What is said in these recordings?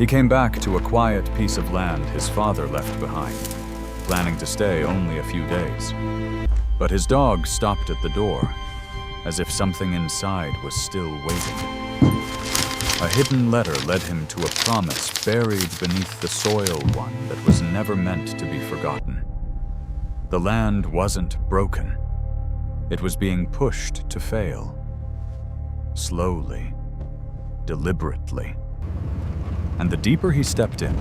He came back to a quiet piece of land his father left behind, planning to stay only a few days. But his dog stopped at the door, as if something inside was still waiting. A hidden letter led him to a promise buried beneath the soil, one that was never meant to be forgotten. The land wasn't broken. It was being pushed to fail. Slowly, deliberately. And the deeper he stepped in,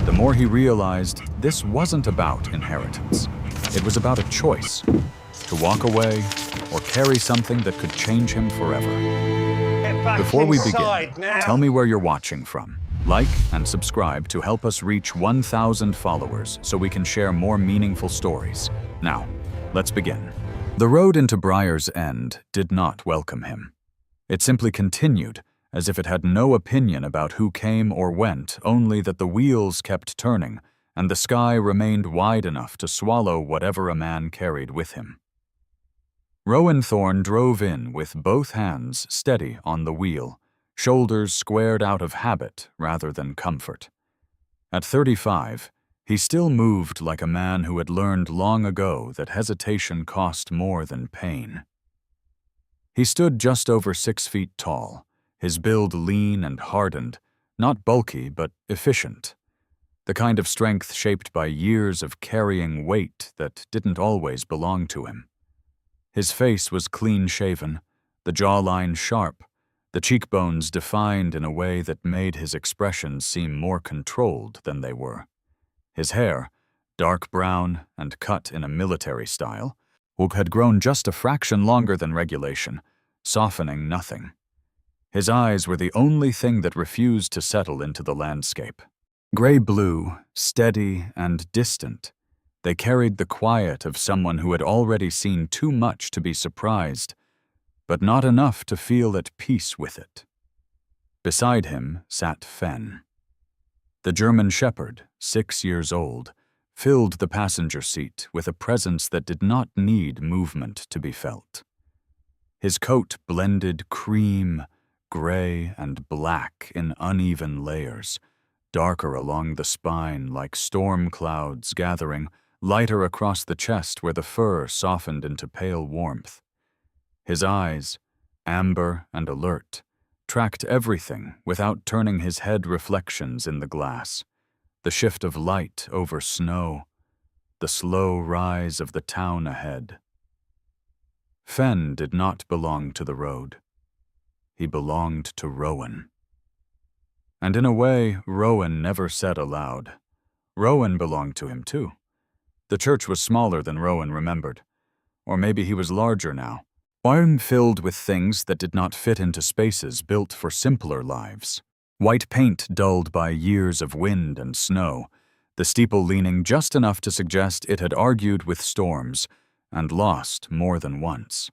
the more he realized this wasn't about inheritance. It was about a choice, to walk away or carry something that could change him forever. Before we begin, tell me where you're watching from. Like and subscribe to help us reach 1,000 followers so we can share more meaningful stories. Now, let's begin. The road into Briar's End did not welcome him. It simply continued, as if it had no opinion about who came or went, only that the wheels kept turning, and the sky remained wide enough to swallow whatever a man carried with him. Rowan Thorne drove in with both hands steady on the wheel, shoulders squared out of habit rather than comfort. At 35, he still moved like a man who had learned long ago that hesitation cost more than pain. He stood just over 6 feet tall, his build lean and hardened, not bulky but efficient, the kind of strength shaped by years of carrying weight that didn't always belong to him. His face was clean-shaven, the jawline sharp, the cheekbones defined in a way that made his expressions seem more controlled than they were. His hair, dark brown and cut in a military style, had grown just a fraction longer than regulation, softening nothing. His eyes were the only thing that refused to settle into the landscape. Gray-blue, steady and distant, they carried the quiet of someone who had already seen too much to be surprised, but not enough to feel at peace with it. Beside him sat Fen. The German Shepherd, 6 years old, filled the passenger seat with a presence that did not need movement to be felt. His coat blended cream, gray, and black in uneven layers, darker along the spine like storm clouds gathering, lighter across the chest where the fur softened into pale warmth. His eyes, amber and alert, tracked everything without turning his head reflections in the glass, the shift of light over snow, the slow rise of the town ahead. Fen did not belong to the road. He belonged to Rowan. And in a way, Rowan never said aloud. Rowan belonged to him too. The church was smaller than Rowan remembered. Or maybe he was larger now. Barn filled with things that did not fit into spaces built for simpler lives. White paint dulled by years of wind and snow, the steeple leaning just enough to suggest it had argued with storms and lost more than once.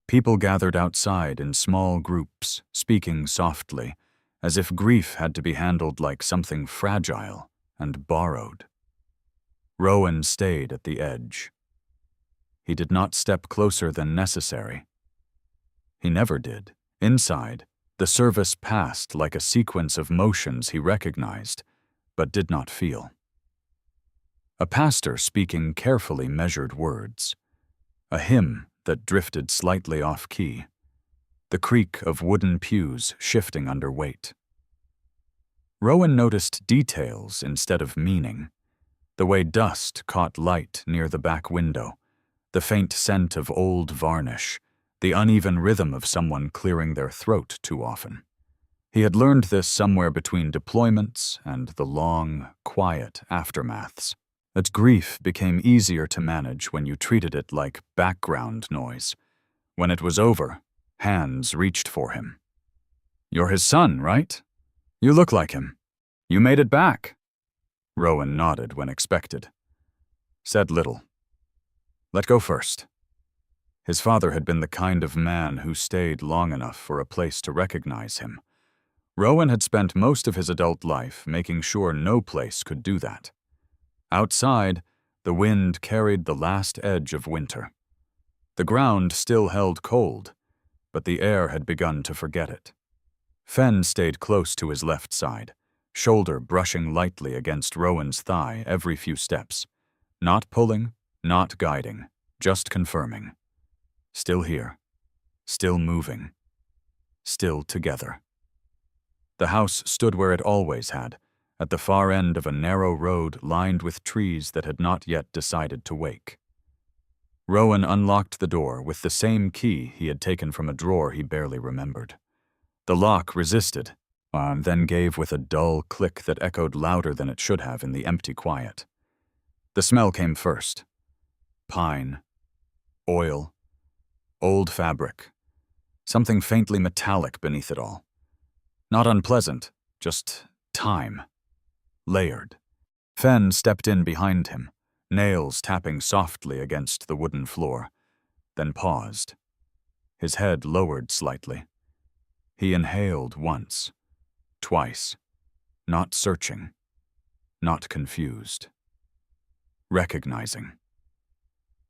People gathered outside in small groups, speaking softly, as if grief had to be handled like something fragile and borrowed. Rowan stayed at the edge. He did not step closer than necessary. He never did. Inside, the service passed like a sequence of motions he recognized, but did not feel. A pastor speaking carefully measured words. A hymn that drifted slightly off-key. The creak of wooden pews shifting under weight. Rowan noticed details instead of meaning. The way dust caught light near the back window, the faint scent of old varnish, the uneven rhythm of someone clearing their throat too often. He had learned this somewhere between deployments and the long, quiet aftermaths. That grief became easier to manage when you treated it like background noise. When it was over, hands reached for him. "You're his son, right? You look like him. You made it back." Rowan nodded when expected. Said little. "Let go first." His father had been the kind of man who stayed long enough for a place to recognize him. Rowan had spent most of his adult life making sure no place could do that. Outside, the wind carried the last edge of winter. The ground still held cold, but the air had begun to forget it. Fen stayed close to his left side, shoulder brushing lightly against Rowan's thigh every few steps. Not pulling, not guiding, just confirming. Still here. Still moving. Still together. The house stood where it always had, at the far end of a narrow road lined with trees that had not yet decided to wake. Rowan unlocked the door with the same key he had taken from a drawer he barely remembered. The lock resisted, and then gave with a dull click that echoed louder than it should have in the empty quiet. The smell came first. Pine, oil, old fabric, something faintly metallic beneath it all. Not unpleasant, just time. Layered. Fen stepped in behind him, nails tapping softly against the wooden floor, then paused. His head lowered slightly. He inhaled once, twice, not searching, not confused. Recognizing.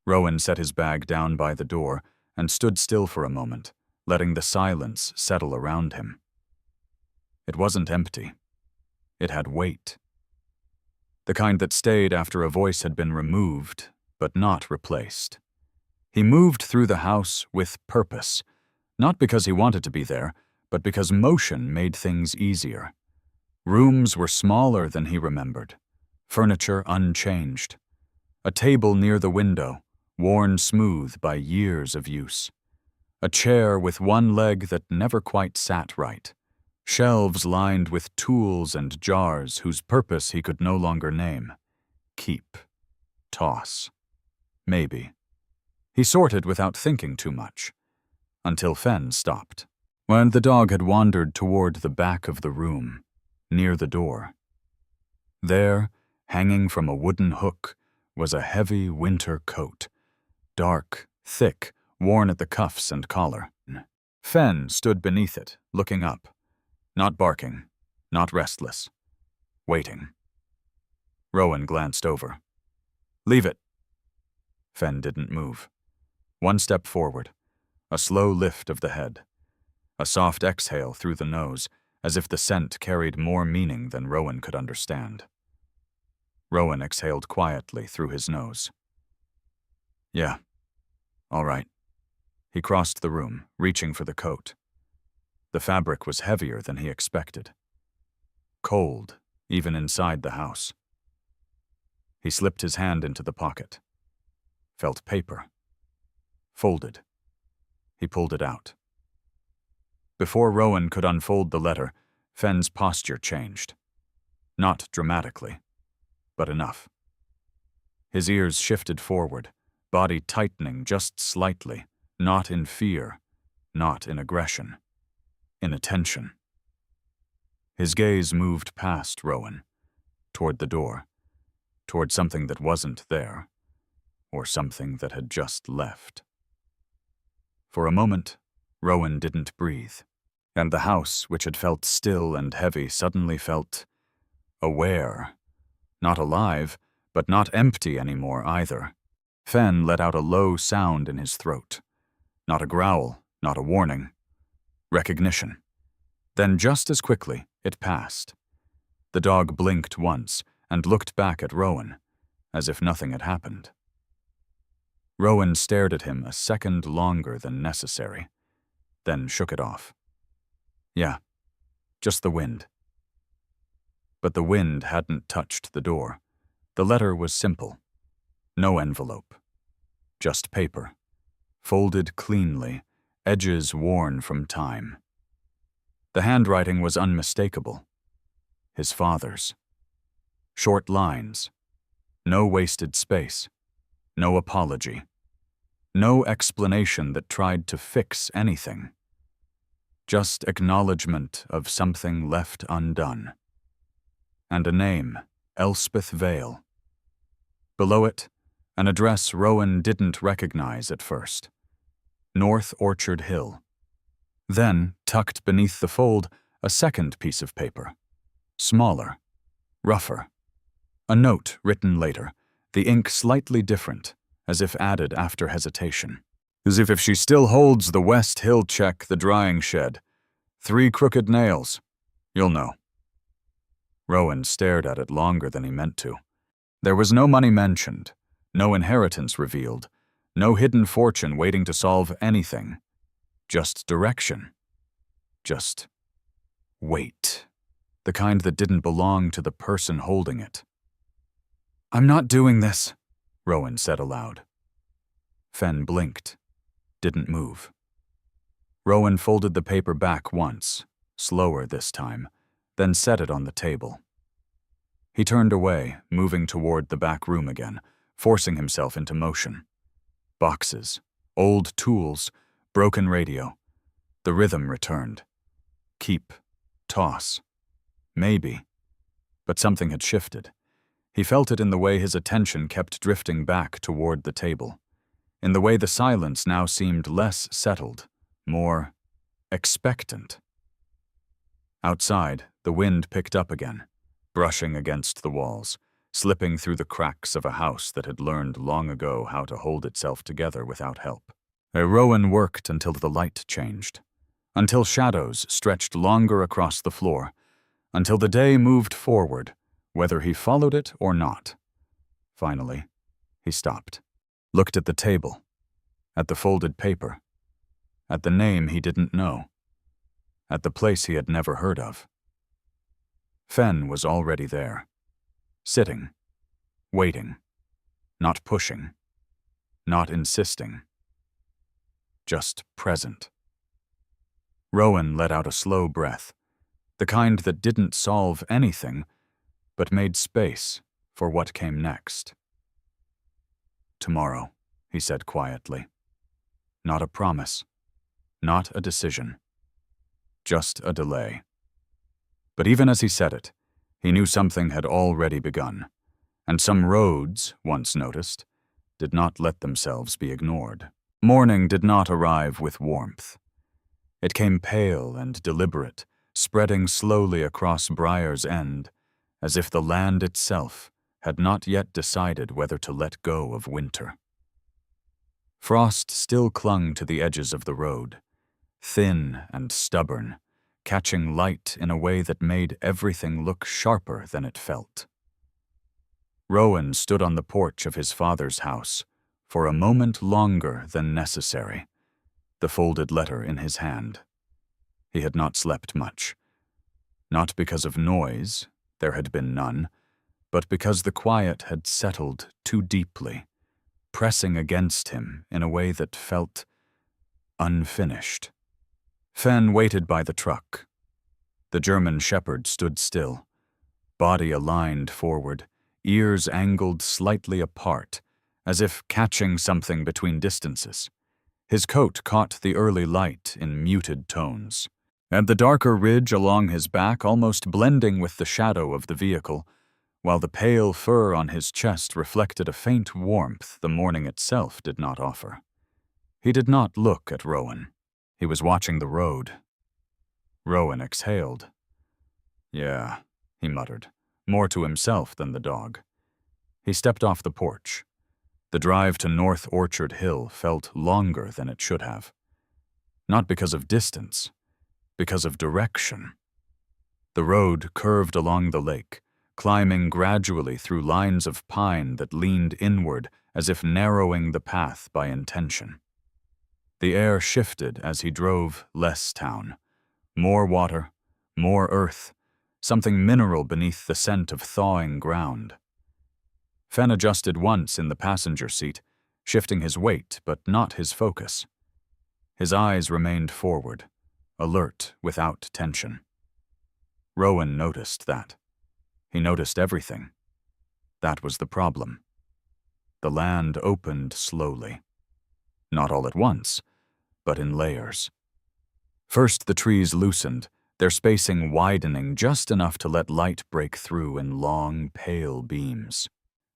Rowan set his bag down by the door and stood still for a moment, letting the silence settle around him. It wasn't empty. It had weight. The kind that stayed after a voice had been removed, but not replaced. He moved through the house with purpose, not because he wanted to be there, but because motion made things easier. Rooms were smaller than he remembered, furniture unchanged. A table near the window, worn smooth by years of use. A chair with one leg that never quite sat right. Shelves lined with tools and jars whose purpose he could no longer name. Keep. Toss. Maybe. He sorted without thinking too much, until Fen stopped. When the dog had wandered toward the back of the room, near the door. There, hanging from a wooden hook, was a heavy winter coat. Dark, thick, worn at the cuffs and collar. Fen stood beneath it, looking up. Not barking, not restless. Waiting. Rowan glanced over. "Leave it." Fen didn't move. One step forward. A slow lift of the head. A soft exhale through the nose, as if the scent carried more meaning than Rowan could understand. Rowan exhaled quietly through his nose. "Yeah. All right." He crossed the room, reaching for the coat. The fabric was heavier than he expected. Cold, even inside the house. He slipped his hand into the pocket. Felt paper. Folded. He pulled it out. Before Rowan could unfold the letter, Fen's posture changed. Not dramatically, but enough. His ears shifted forward, body tightening just slightly, not in fear, not in aggression. In attention. His gaze moved past Rowan, toward the door, toward something that wasn't there, or something that had just left. For a moment, Rowan didn't breathe, and the house, which had felt still and heavy, suddenly felt aware. Not alive, but not empty anymore either. Fen let out a low sound in his throat. Not a growl, not a warning. Recognition. Then just as quickly, it passed. The dog blinked once and looked back at Rowan, as if nothing had happened. Rowan stared at him a second longer than necessary, then shook it off. Yeah, just the wind. But the wind hadn't touched the door. The letter was simple. No envelope. Just paper. Folded cleanly, edges worn from time. The handwriting was unmistakable. His father's. Short lines. No wasted space. No apology. No explanation that tried to fix anything. Just acknowledgement of something left undone. And a name, Elspeth Vale. Below it, an address Rowan didn't recognize at first. North Orchard Hill. Then, tucked beneath the fold, a second piece of paper. Smaller. Rougher. A note written later, the ink slightly different, as if added after hesitation. As if she still holds the West Hill check, the drying shed. 3 crooked nails. You'll know. Rowan stared at it longer than he meant to. There was no money mentioned, no inheritance revealed, no hidden fortune waiting to solve anything. Just direction. Just weight. The kind that didn't belong to the person holding it. "I'm not doing this," Rowan said aloud. Fen blinked, didn't move. Rowan folded the paper back once, slower this time, then set it on the table. He turned away, moving toward the back room again, forcing himself into motion. Boxes, old tools, broken radio. The rhythm returned. Keep, toss. Maybe. But something had shifted. He felt it in the way his attention kept drifting back toward the table, in the way the silence now seemed less settled, more expectant. Outside, the wind picked up again, brushing against the walls, slipping through the cracks of a house that had learned long ago how to hold itself together without help. Rowan worked until the light changed, until shadows stretched longer across the floor, until the day moved forward, whether he followed it or not. Finally, he stopped, looked at the table, at the folded paper, at the name he didn't know, at the place he had never heard of. Fen was already there, sitting, waiting, not pushing, not insisting, just present. Rowan let out a slow breath, the kind that didn't solve anything, but made space for what came next. "Tomorrow," he said quietly. Not a promise, not a decision, just a delay. But even as he said it, he knew something had already begun, and some roads, once noticed, did not let themselves be ignored. Morning did not arrive with warmth. It came pale and deliberate, spreading slowly across Briar's End, as if the land itself had not yet decided whether to let go of winter. Frost still clung to the edges of the road, thin and stubborn, catching light in a way that made everything look sharper than it felt. Rowan stood on the porch of his father's house for a moment longer than necessary, the folded letter in his hand. He had not slept much. Not because of noise, there had been none, but because the quiet had settled too deeply, pressing against him in a way that felt unfinished. Fen waited by the truck. The German shepherd stood still, body aligned forward, ears angled slightly apart, as if catching something between distances. His coat caught the early light in muted tones, and the darker ridge along his back almost blending with the shadow of the vehicle, while the pale fur on his chest reflected a faint warmth the morning itself did not offer. He did not look at Rowan. He was watching the road. Rowan exhaled. "Yeah," he muttered, more to himself than the dog. He stepped off the porch. The drive to North Orchard Hill felt longer than it should have. Not because of distance, because of direction. The road curved along the lake, climbing gradually through lines of pine that leaned inward as if narrowing the path by intention. The air shifted as he drove less town. More water, more earth, something mineral beneath the scent of thawing ground. Fen adjusted once in the passenger seat, shifting his weight but not his focus. His eyes remained forward, alert without tension. Rowan noticed that. He noticed everything. That was the problem. The land opened slowly. Not all at once, but in layers. First the trees loosened, their spacing widening just enough to let light break through in long, pale beams.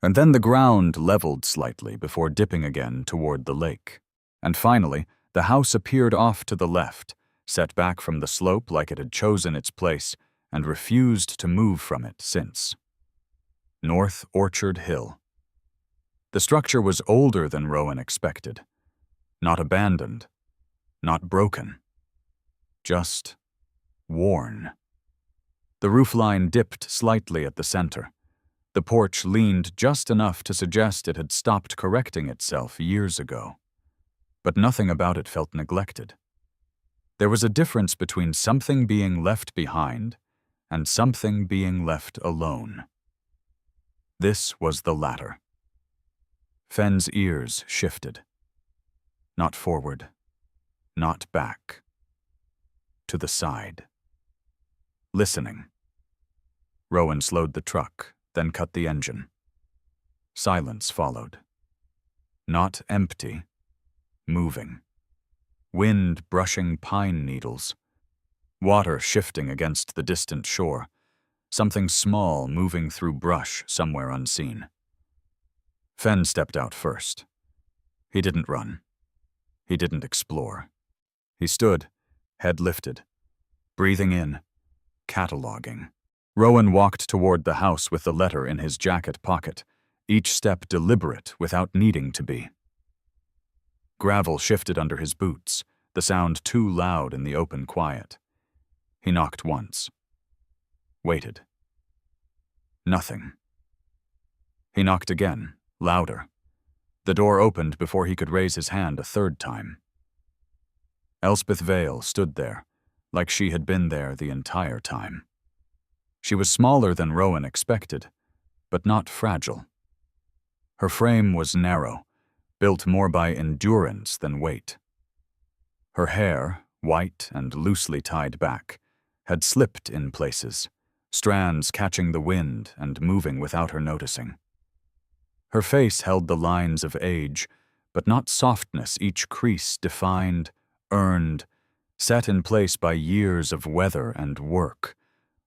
And then the ground leveled slightly before dipping again toward the lake. And finally, the house appeared off to the left, set back from the slope like it had chosen its place and refused to move from it since. North Orchard Hill. The structure was older than Rowan expected. Not abandoned, not broken, just worn. The roofline dipped slightly at the center. The porch leaned just enough to suggest it had stopped correcting itself years ago. But nothing about it felt neglected. There was a difference between something being left behind and something being left alone. This was the latter. Fenn's ears shifted. Not forward, not back. To the side. Listening. Rowan slowed the truck, then cut the engine. Silence followed. Not empty, moving. Wind brushing pine needles. Water shifting against the distant shore. Something small moving through brush somewhere unseen. Fenn stepped out first. He didn't run. He didn't explore. He stood, head lifted, breathing in, cataloging. Rowan walked toward the house with the letter in his jacket pocket, each step deliberate without needing to be. Gravel shifted under his boots, the sound too loud in the open quiet. He knocked once. Waited. Nothing. He knocked again, louder. The door opened before he could raise his hand a third time. Elspeth Vale stood there, like she had been there the entire time. She was smaller than Rowan expected, but not fragile. Her frame was narrow, built more by endurance than weight. Her hair, white and loosely tied back, had slipped in places, strands catching the wind and moving without her noticing. Her face held the lines of age, but not softness, each crease defined, earned, set in place by years of weather and work,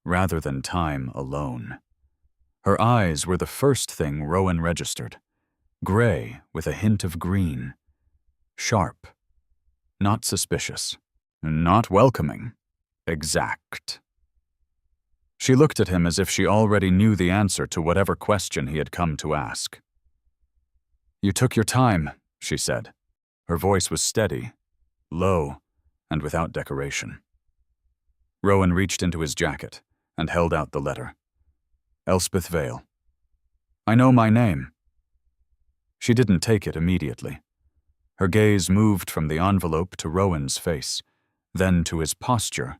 rather than time alone. Her eyes were the first thing Rowan registered. Gray with a hint of green. Sharp. Not suspicious. Not welcoming. Exact. She looked at him as if she already knew the answer to whatever question he had come to ask. "You took your time," she said. Her voice was steady, low, and without decoration. Rowan reached into his jacket and held out the letter. Elspeth Vale. "I know my name." She didn't take it immediately. Her gaze moved from the envelope to Rowan's face, then to his posture,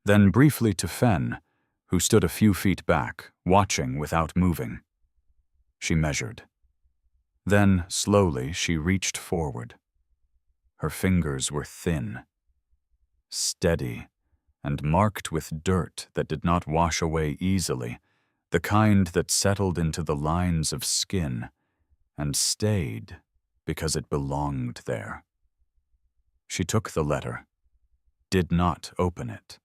then briefly to Fenn, who stood a few feet back, watching without moving. She measured. Then, slowly, she reached forward. Her fingers were thin, steady, and marked with dirt that did not wash away easily, the kind that settled into the lines of skin and stayed because it belonged there. She took the letter, did not open it.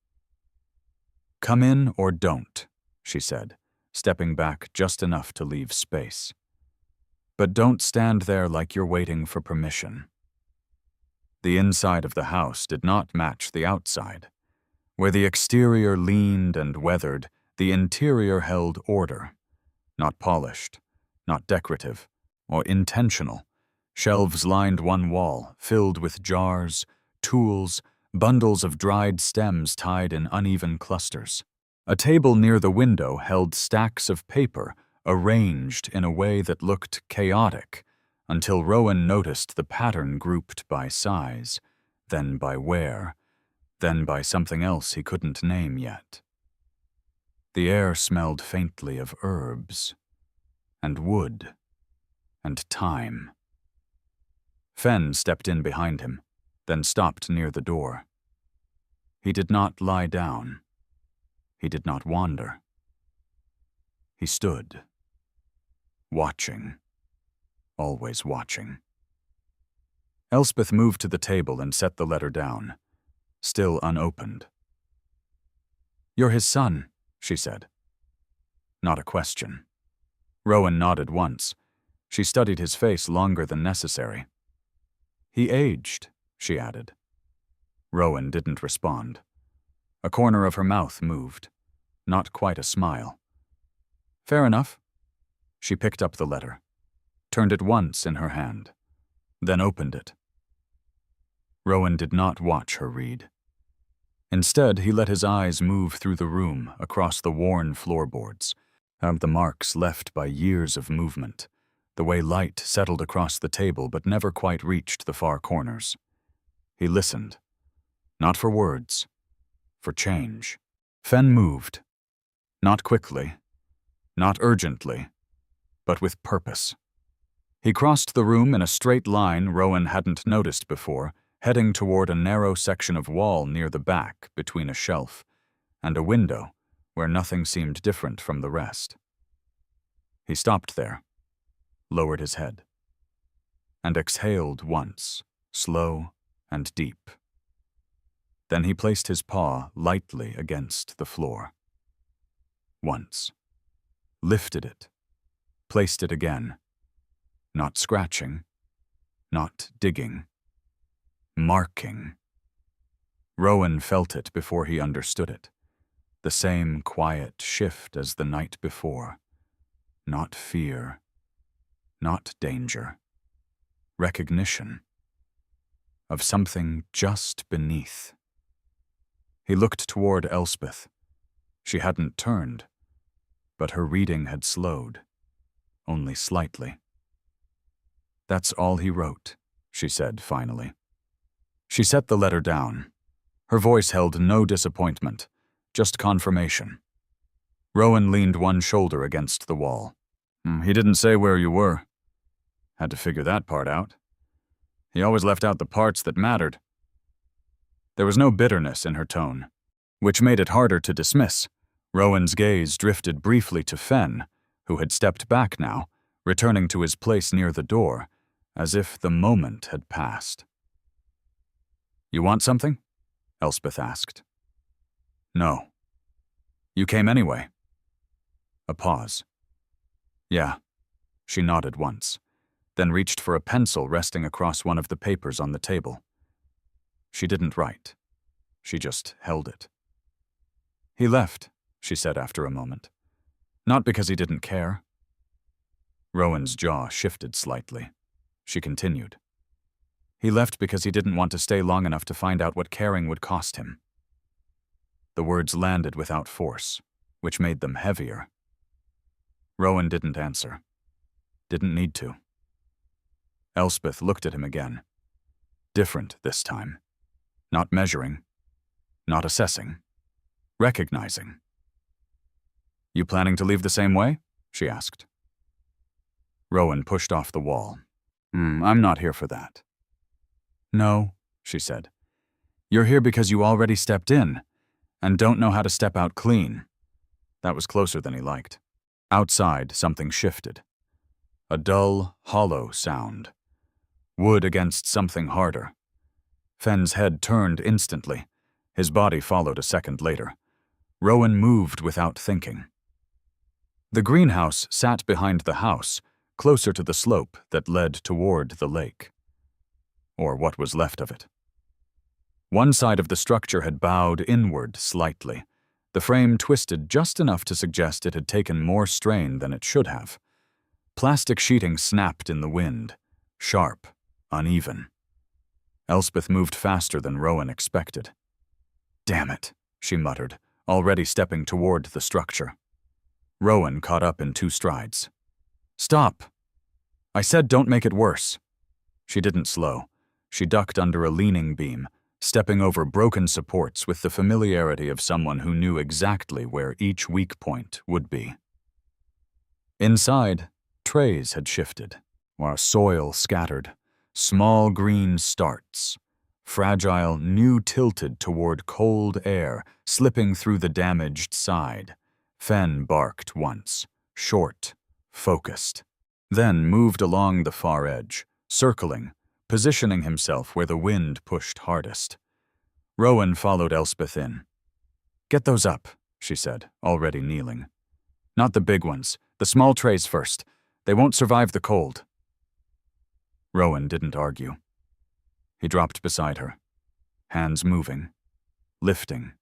"Come in or don't," she said, stepping back just enough to leave space. "But don't stand there like you're waiting for permission." The inside of the house did not match the outside. Where the exterior leaned and weathered, the interior held order. Not polished, not decorative, or intentional. Shelves lined one wall, filled with jars, tools, bundles of dried stems tied in uneven clusters. A table near the window held stacks of paper, arranged in a way that looked chaotic, until Rowan noticed the pattern grouped by size, then by wear, then by something else he couldn't name yet. The air smelled faintly of herbs, and wood, and time. Fenn stepped in behind him, then stopped near the door. He did not lie down. He did not wander. He stood, watching, always watching. Elspeth moved to the table and set the letter down, still unopened. "You're his son," she said. Not a question. Rowan nodded once. She studied his face longer than necessary. "He aged," she added. Rowan didn't respond. A corner of her mouth moved. Not quite a smile. "Fair enough." She picked up the letter, turned it once in her hand, then opened it. Rowan did not watch her read. Instead, he let his eyes move through the room, across the worn floorboards, out the marks left by years of movement, the way light settled across the table but never quite reached the far corners. He listened, not for words, for change. Fen moved, not quickly, not urgently, but with purpose. He crossed the room in a straight line Rowan hadn't noticed before, heading toward a narrow section of wall near the back between a shelf and a window where nothing seemed different from the rest. He stopped there, lowered his head, and exhaled once, slow and deep. Then he placed his paw lightly against the floor. Once. Lifted it. Placed it again. Not scratching. Not digging. Marking. Rowan felt it before he understood it. The same quiet shift as the night before. Not fear. Not danger. Recognition. Of something just beneath. He looked toward Elspeth. She hadn't turned, but her reading had slowed, only slightly. "That's all he wrote," she said finally. She set the letter down. Her voice held no disappointment, just confirmation. Rowan leaned one shoulder against the wall. "He didn't say where you were." "Had to figure that part out. He always left out the parts that mattered." There was no bitterness in her tone, which made it harder to dismiss. Rowan's gaze drifted briefly to Fen, who had stepped back now, returning to his place near the door, as if the moment had passed. "You want something?" Elspeth asked. "No." "You came anyway?" A pause. "Yeah." She nodded once, then reached for a pencil resting across one of the papers on the table. She didn't write. She just held it. "He left," she said after a moment. "Not because he didn't care." Rowan's jaw shifted slightly. She continued. "He left because he didn't want to stay long enough to find out what caring would cost him." The words landed without force, which made them heavier. Rowan didn't answer. Didn't need to. Elspeth looked at him again. Different this time. Not measuring. Not assessing. Recognizing. "You planning to leave the same way?" she asked. Rowan pushed off the wall. I'm not here for that." "No," she said. "You're here because you already stepped in, and don't know how to step out clean." That was closer than he liked. Outside, something shifted. A dull, hollow sound. Wood against something harder. Fen's head turned instantly. His body followed a second later. Rowan moved without thinking. The greenhouse sat behind the house, closer to the slope that led toward the lake. Or what was left of it. One side of the structure had bowed inward slightly. The frame twisted just enough to suggest it had taken more strain than it should have. Plastic sheeting snapped in the wind, sharp, uneven. Elspeth moved faster than Rowan expected. "Damn it," she muttered, already stepping toward the structure. Rowan caught up in 2 strides. "Stop! I said don't make it worse." She didn't slow. She ducked under a leaning beam, stepping over broken supports with the familiarity of someone who knew exactly where each weak point would be. Inside, trays had shifted, while soil scattered. Small green starts, fragile, new tilted toward cold air, slipping through the damaged side. Fen barked once, short, focused, then moved along the far edge, circling, positioning himself where the wind pushed hardest. Rowan followed Elspeth in. "Get those up," she said, already kneeling. "Not the big ones, the small trays first. They won't survive the cold." Rowan didn't argue. He dropped beside her, hands moving, lifting,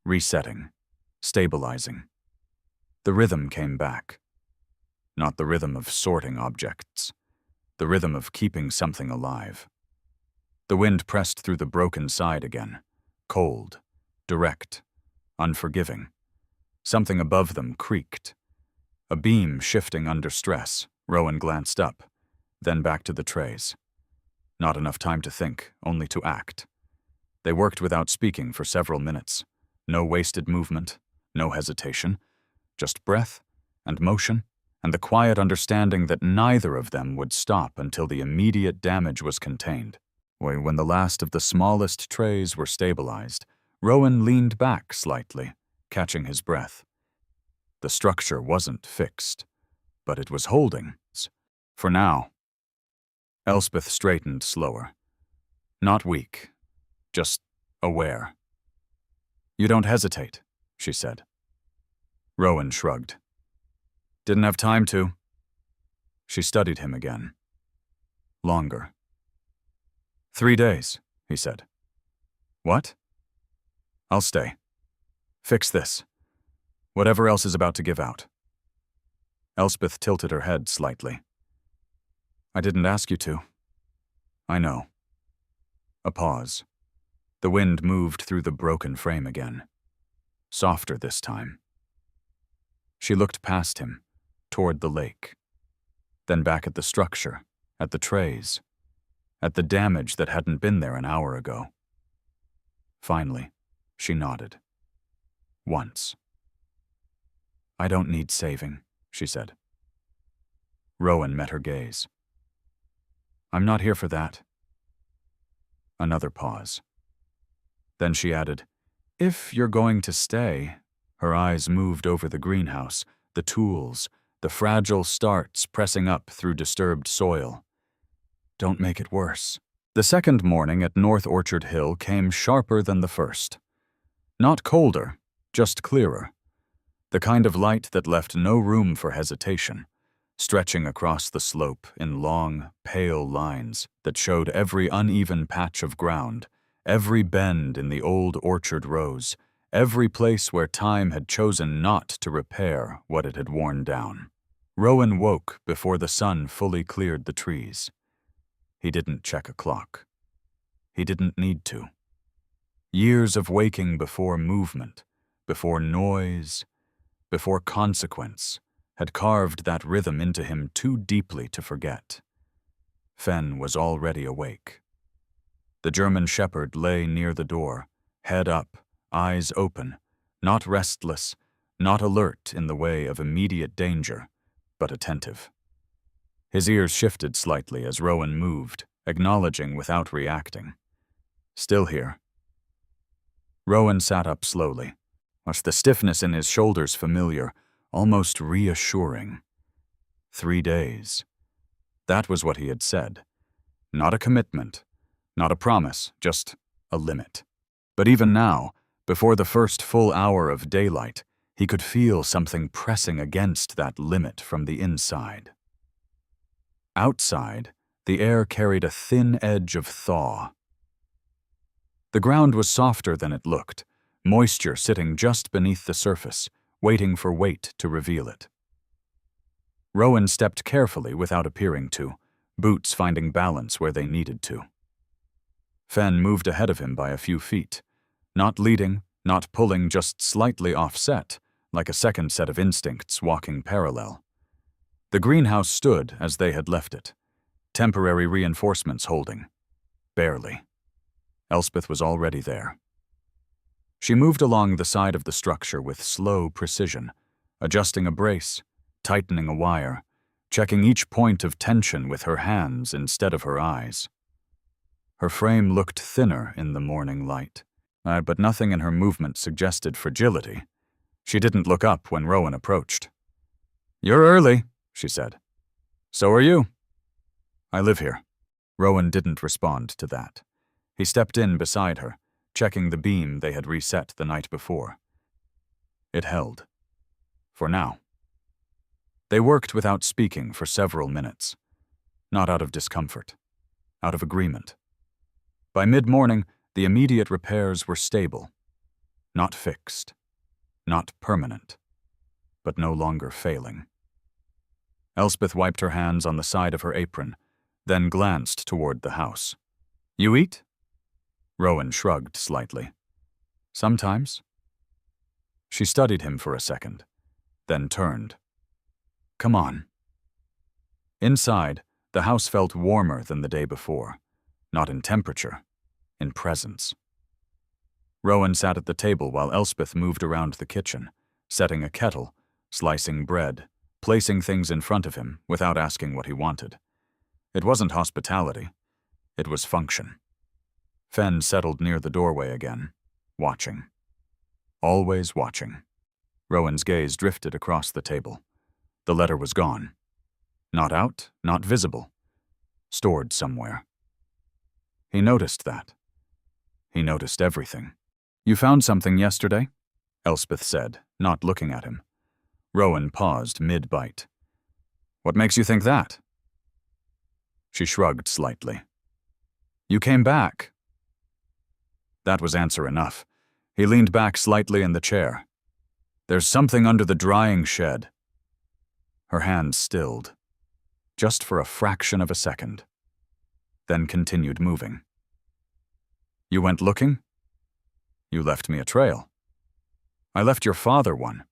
resetting, stabilizing. The rhythm came back. Not the rhythm of sorting objects, the rhythm of keeping something alive. The wind pressed through the broken side again, cold, direct, unforgiving. Something above them creaked. A beam shifting under stress. Rowan glanced up, then back to the trays. Not enough time to think, only to act. They worked without speaking for several minutes. No wasted movement, no hesitation, just breath and motion, and the quiet understanding that neither of them would stop until the immediate damage was contained. When the last of the smallest trays were stabilized, Rowan leaned back slightly, catching his breath. The structure wasn't fixed, but it was holding. For now. Elspeth straightened slower. Not weak, just aware. "You don't hesitate," she said. Rowan shrugged. "Didn't have time to." She studied him again. Longer. 3 days, he said. "What?" "I'll stay. Fix this. Whatever else is about to give out." Elspeth tilted her head slightly. "I didn't ask you to." "I know." A pause. The wind moved through the broken frame again. Softer this time. She looked past him, toward the lake. Then back at the structure, at the trays, at the damage that hadn't been there an hour ago. Finally, she nodded. Once. "I don't need saving," she said. Rowan met her gaze. "I'm not here for that." Another pause. Then she added, "If you're going to stay." Her eyes moved over the greenhouse, the tools, the fragile starts pressing up through disturbed soil. "Don't make it worse." The second morning at North Orchard Hill came sharper than the first. Not colder, just clearer. The kind of light that left no room for hesitation, stretching across the slope in long, pale lines that showed every uneven patch of ground, every bend in the old orchard rows, every place where time had chosen not to repair what it had worn down. Rowan woke before the sun fully cleared the trees. He didn't check a clock. He didn't need to. Years of waking before movement, before noise, before consequence, had carved that rhythm into him too deeply to forget. Fen was already awake. The German shepherd lay near the door, head up, eyes open, not restless, not alert in the way of immediate danger, but attentive. His ears shifted slightly as Rowan moved, acknowledging without reacting. "Still here." Rowan sat up slowly, the stiffness in his shoulders familiar, almost reassuring. 3 days. That was what he had said. Not a commitment, not a promise, just a limit. But even now, before the first full hour of daylight, he could feel something pressing against that limit from the inside. Outside, the air carried a thin edge of thaw. The ground was softer than it looked, moisture sitting just beneath the surface, waiting for weight to reveal it. Rowan stepped carefully without appearing to, boots finding balance where they needed to. Fen moved ahead of him by a few feet, not leading, not pulling, just slightly offset, like a second set of instincts walking parallel. The greenhouse stood as they had left it, temporary reinforcements holding. Barely. Elspeth was already there. She moved along the side of the structure with slow precision, adjusting a brace, tightening a wire, checking each point of tension with her hands instead of her eyes. Her frame looked thinner in the morning light, but nothing in her movement suggested fragility. She didn't look up when Rowan approached. "You're early," she said. "So are you." "I live here." Rowan didn't respond to that. He stepped in beside her, checking the beam they had reset the night before. It held. For now. They worked without speaking for several minutes. Not out of discomfort. Out of agreement. By mid-morning, the immediate repairs were stable. Not fixed. Not permanent. But no longer failing. Elspeth wiped her hands on the side of her apron, then glanced toward the house. "You eat?" Rowan shrugged slightly. Sometimes. She studied him for a second, then turned. Come on. Inside, the house felt warmer than the day before, not in temperature, in presence. Rowan sat at the table while Elspeth moved around the kitchen, setting a kettle, slicing bread, placing things in front of him without asking what he wanted. It wasn't hospitality. It was function. Fen settled near the doorway again, watching. Always watching. Rowan's gaze drifted across the table. The letter was gone. Not out, not visible. Stored somewhere. He noticed that. He noticed everything. You found something yesterday? Elspeth said, not looking at him. Rowan paused mid-bite. What makes you think that? She shrugged slightly. You came back. That was answer enough. He leaned back slightly in the chair. There's something under the drying shed. Her hand stilled, just for a fraction of a second, then continued moving. You went looking? You left me a trail. I left your father one.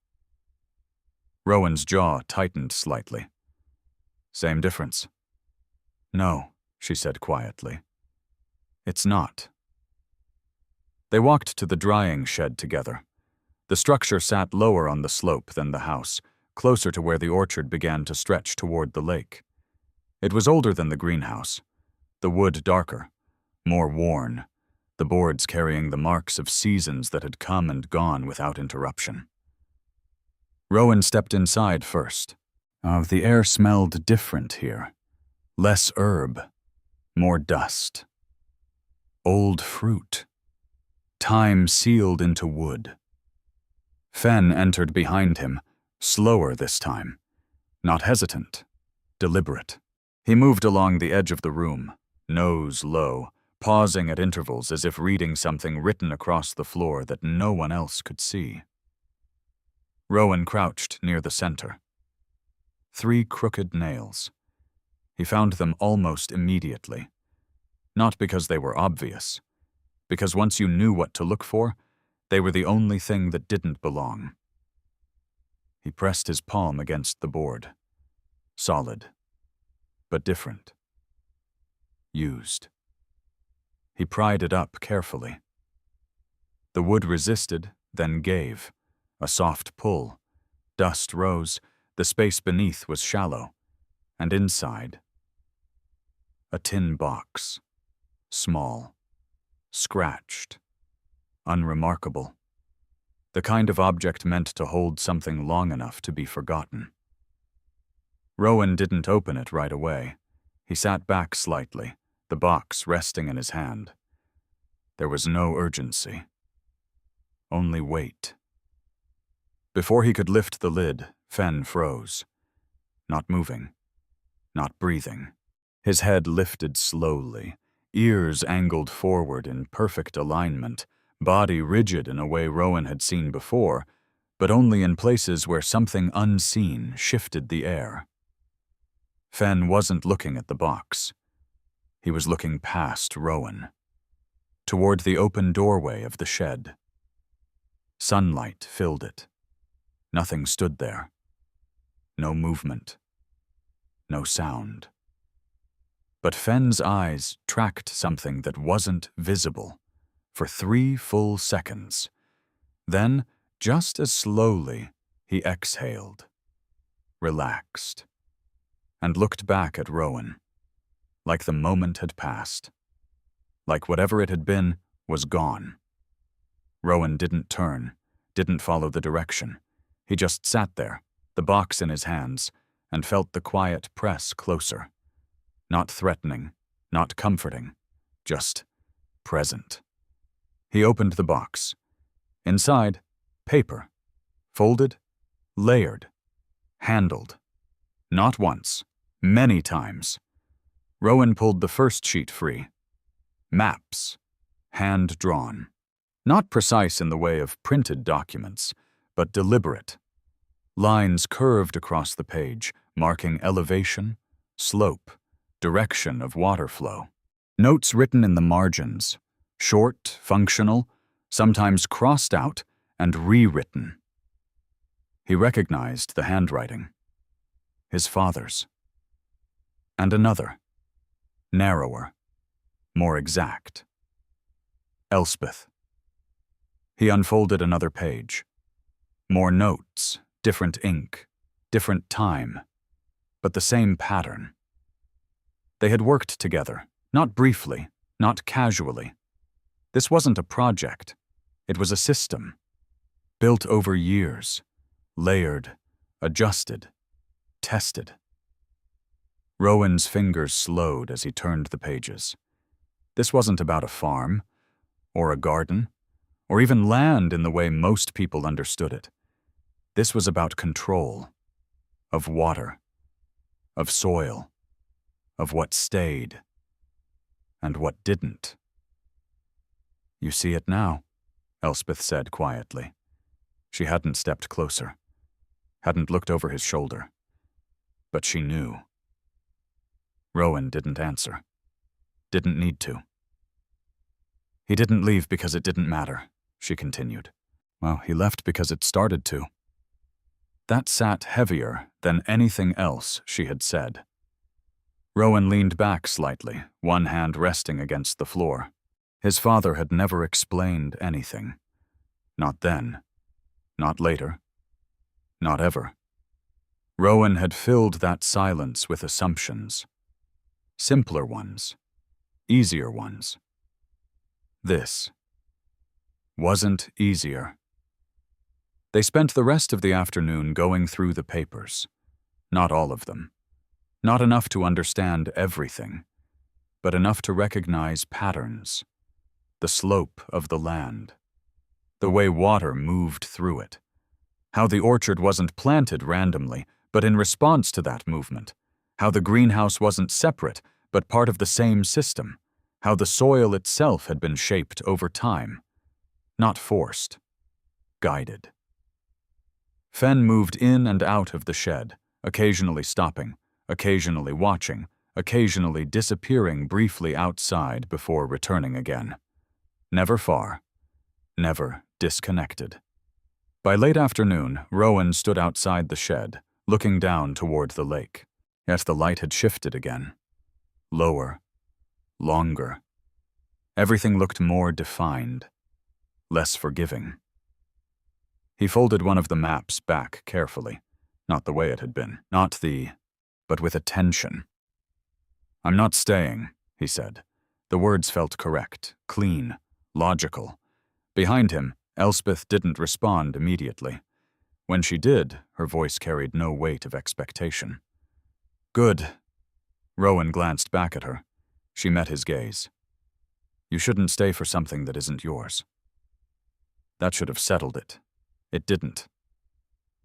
Rowan's jaw tightened slightly. Same difference. No, she said quietly. It's not. They walked to the drying shed together. The structure sat lower on the slope than the house, closer to where the orchard began to stretch toward the lake. It was older than the greenhouse, the wood darker, more worn, the boards carrying the marks of seasons that had come and gone without interruption. Rowan stepped inside first. The air smelled different here. Less herb, more dust. Old fruit. Time sealed into wood. Fen entered behind him, slower this time. Not hesitant, deliberate. He moved along the edge of the room, nose low, pausing at intervals as if reading something written across the floor that no one else could see. Rowan crouched near the center. 3 crooked nails. He found them almost immediately. Not because they were obvious, because once you knew what to look for, they were the only thing that didn't belong. He pressed his palm against the board. Solid, but different. Used. He pried it up carefully. The wood resisted, then gave. A soft pull. Dust rose. The space beneath was shallow. And inside, a tin box. Small. Scratched. Unremarkable. The kind of object meant to hold something long enough to be forgotten. Rowan didn't open it right away. He sat back slightly, the box resting in his hand. There was no urgency. Only weight. Before he could lift the lid, Fen froze. Not moving. Not breathing. His head lifted slowly, ears angled forward in perfect alignment, body rigid in a way Rowan had seen before, but only in places where something unseen shifted the air. Fen wasn't looking at the box. He was looking past Rowan, toward the open doorway of the shed. Sunlight filled it. Nothing stood there. No movement. No sound. But Fen's eyes tracked something that wasn't visible for 3 full seconds. Then, just as slowly, he exhaled, relaxed, and looked back at Rowan, like the moment had passed, like whatever it had been was gone. Rowan didn't turn, didn't follow the direction. He just sat there, the box in his hands, and felt the quiet press closer. Not threatening, not comforting, just present. He opened the box. Inside, paper. Folded, layered, handled. Not once, many times. Rowan pulled the first sheet free. Maps. Hand-drawn. Not precise in the way of printed documents, but deliberate. Lines curved across the page, marking elevation, slope, direction of water flow. Notes written in the margins. Short, functional, sometimes crossed out and rewritten. He recognized the handwriting. His father's. And another, narrower, more exact. Elspeth. He unfolded another page. More notes, different ink, different time, but the same pattern. They had worked together, not briefly, not casually. This wasn't a project. It was a system, built over years, layered, adjusted, tested. Rowan's fingers slowed as he turned the pages. This wasn't about a farm, or a garden, or even land in the way most people understood it. This was about control, of water, of soil, of what stayed, and what didn't. "You see it now," Elspeth said quietly. She hadn't stepped closer, hadn't looked over his shoulder, but she knew. Rowan didn't answer, didn't need to. "He didn't leave because it didn't matter," she continued. "Well, he left because it started to." That sat heavier than anything else she had said. Rowan leaned back slightly, one hand resting against the floor. His father had never explained anything. Not then. Not later. Not ever. Rowan had filled that silence with assumptions. Simpler ones. Easier ones. This wasn't easier. They spent the rest of the afternoon going through the papers. Not all of them. Not enough to understand everything, but enough to recognize patterns. The slope of the land. The way water moved through it. How the orchard wasn't planted randomly, but in response to that movement. How the greenhouse wasn't separate, but part of the same system. How the soil itself had been shaped over time. Not forced. Guided. Fen moved in and out of the shed, occasionally stopping, occasionally watching, occasionally disappearing briefly outside before returning again. Never far. Never disconnected. By late afternoon, Rowan stood outside the shed, looking down toward the lake. Yet the light had shifted again. Lower. Longer. Everything looked more defined. Less forgiving. He folded one of the maps back carefully. Not the way it had been. But with attention. "I'm not staying," he said. The words felt correct, clean, logical. Behind him, Elspeth didn't respond immediately. When she did, her voice carried no weight of expectation. "Good." Rowan glanced back at her. She met his gaze. "You shouldn't stay for something that isn't yours." That should have settled it. It didn't.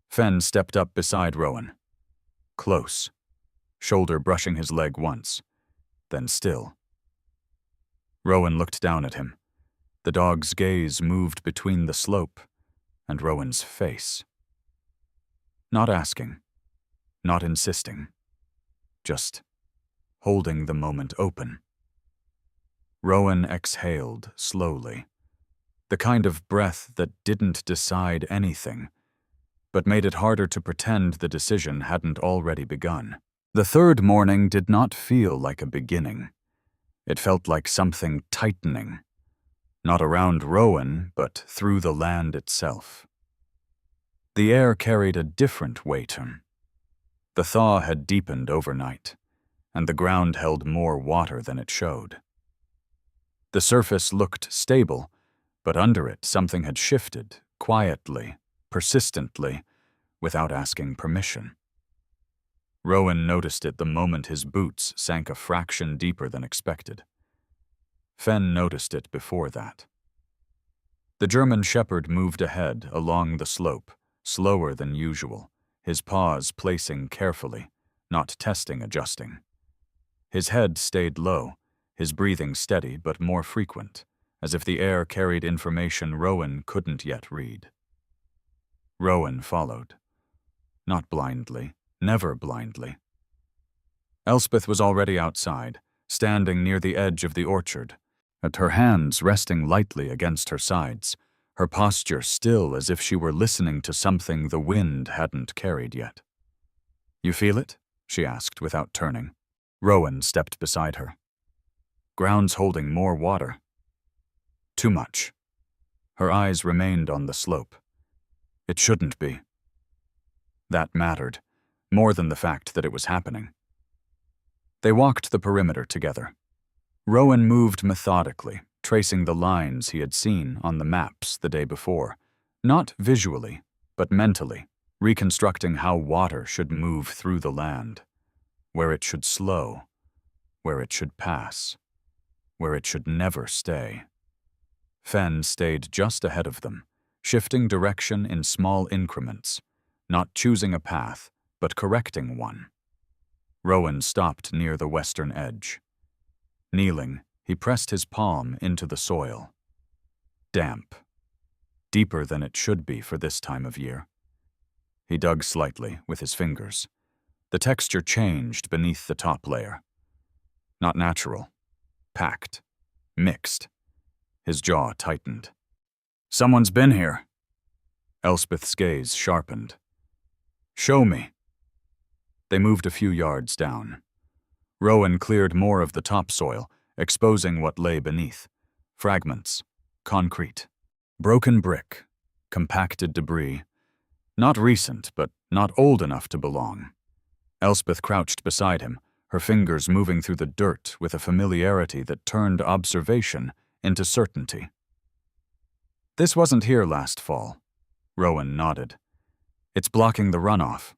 Fen stepped up beside Rowan. Close. Shoulder brushing his leg once. Then still. Rowan looked down at him. The dog's gaze moved between the slope and Rowan's face. Not asking. Not insisting. Just holding the moment open. Rowan exhaled slowly. The kind of breath that didn't decide anything, but made it harder to pretend the decision hadn't already begun. The third morning did not feel like a beginning. It felt like something tightening. Not around Rowan, but through the land itself. The air carried a different weight. The thaw had deepened overnight, and the ground held more water than it showed. The surface looked stable, but under it something had shifted, quietly, persistently, without asking permission. Rowan noticed it the moment his boots sank a fraction deeper than expected. Fen noticed it before that. The German shepherd moved ahead along the slope, slower than usual, his paws placing carefully, not testing adjusting. His head stayed low, his breathing steady but more frequent, as if the air carried information Rowan couldn't yet read. Rowan followed. Not blindly, never blindly. Elspeth was already outside, standing near the edge of the orchard. at her hands resting lightly against her sides, her posture still as if she were listening to something the wind hadn't carried yet. "You feel it?" she asked without turning. Rowan stepped beside her. "Ground's holding more water." "Too much." Her eyes remained on the slope. "It shouldn't be." That mattered, more than the fact that it was happening. They walked the perimeter together. Rowan moved methodically, tracing the lines he had seen on the maps the day before, not visually, but mentally, reconstructing how water should move through the land, where it should slow, where it should pass, where it should never stay. Fen stayed just ahead of them, shifting direction in small increments, not choosing a path, but correcting one. Rowan stopped near the western edge. Kneeling, he pressed his palm into the soil. Damp. Deeper than it should be for this time of year. He dug slightly with his fingers. The texture changed beneath the top layer. Not natural. Packed. Mixed. His jaw tightened. "Someone's been here." Elspeth's gaze sharpened. "Show me." They moved a few yards down. Rowan cleared more of the topsoil, exposing what lay beneath. Fragments. Concrete. Broken brick. Compacted debris. Not recent, but not old enough to belong. Elspeth crouched beside him, her fingers moving through the dirt with a familiarity that turned observation into certainty. "This wasn't here last fall." Rowan nodded. "It's blocking the runoff.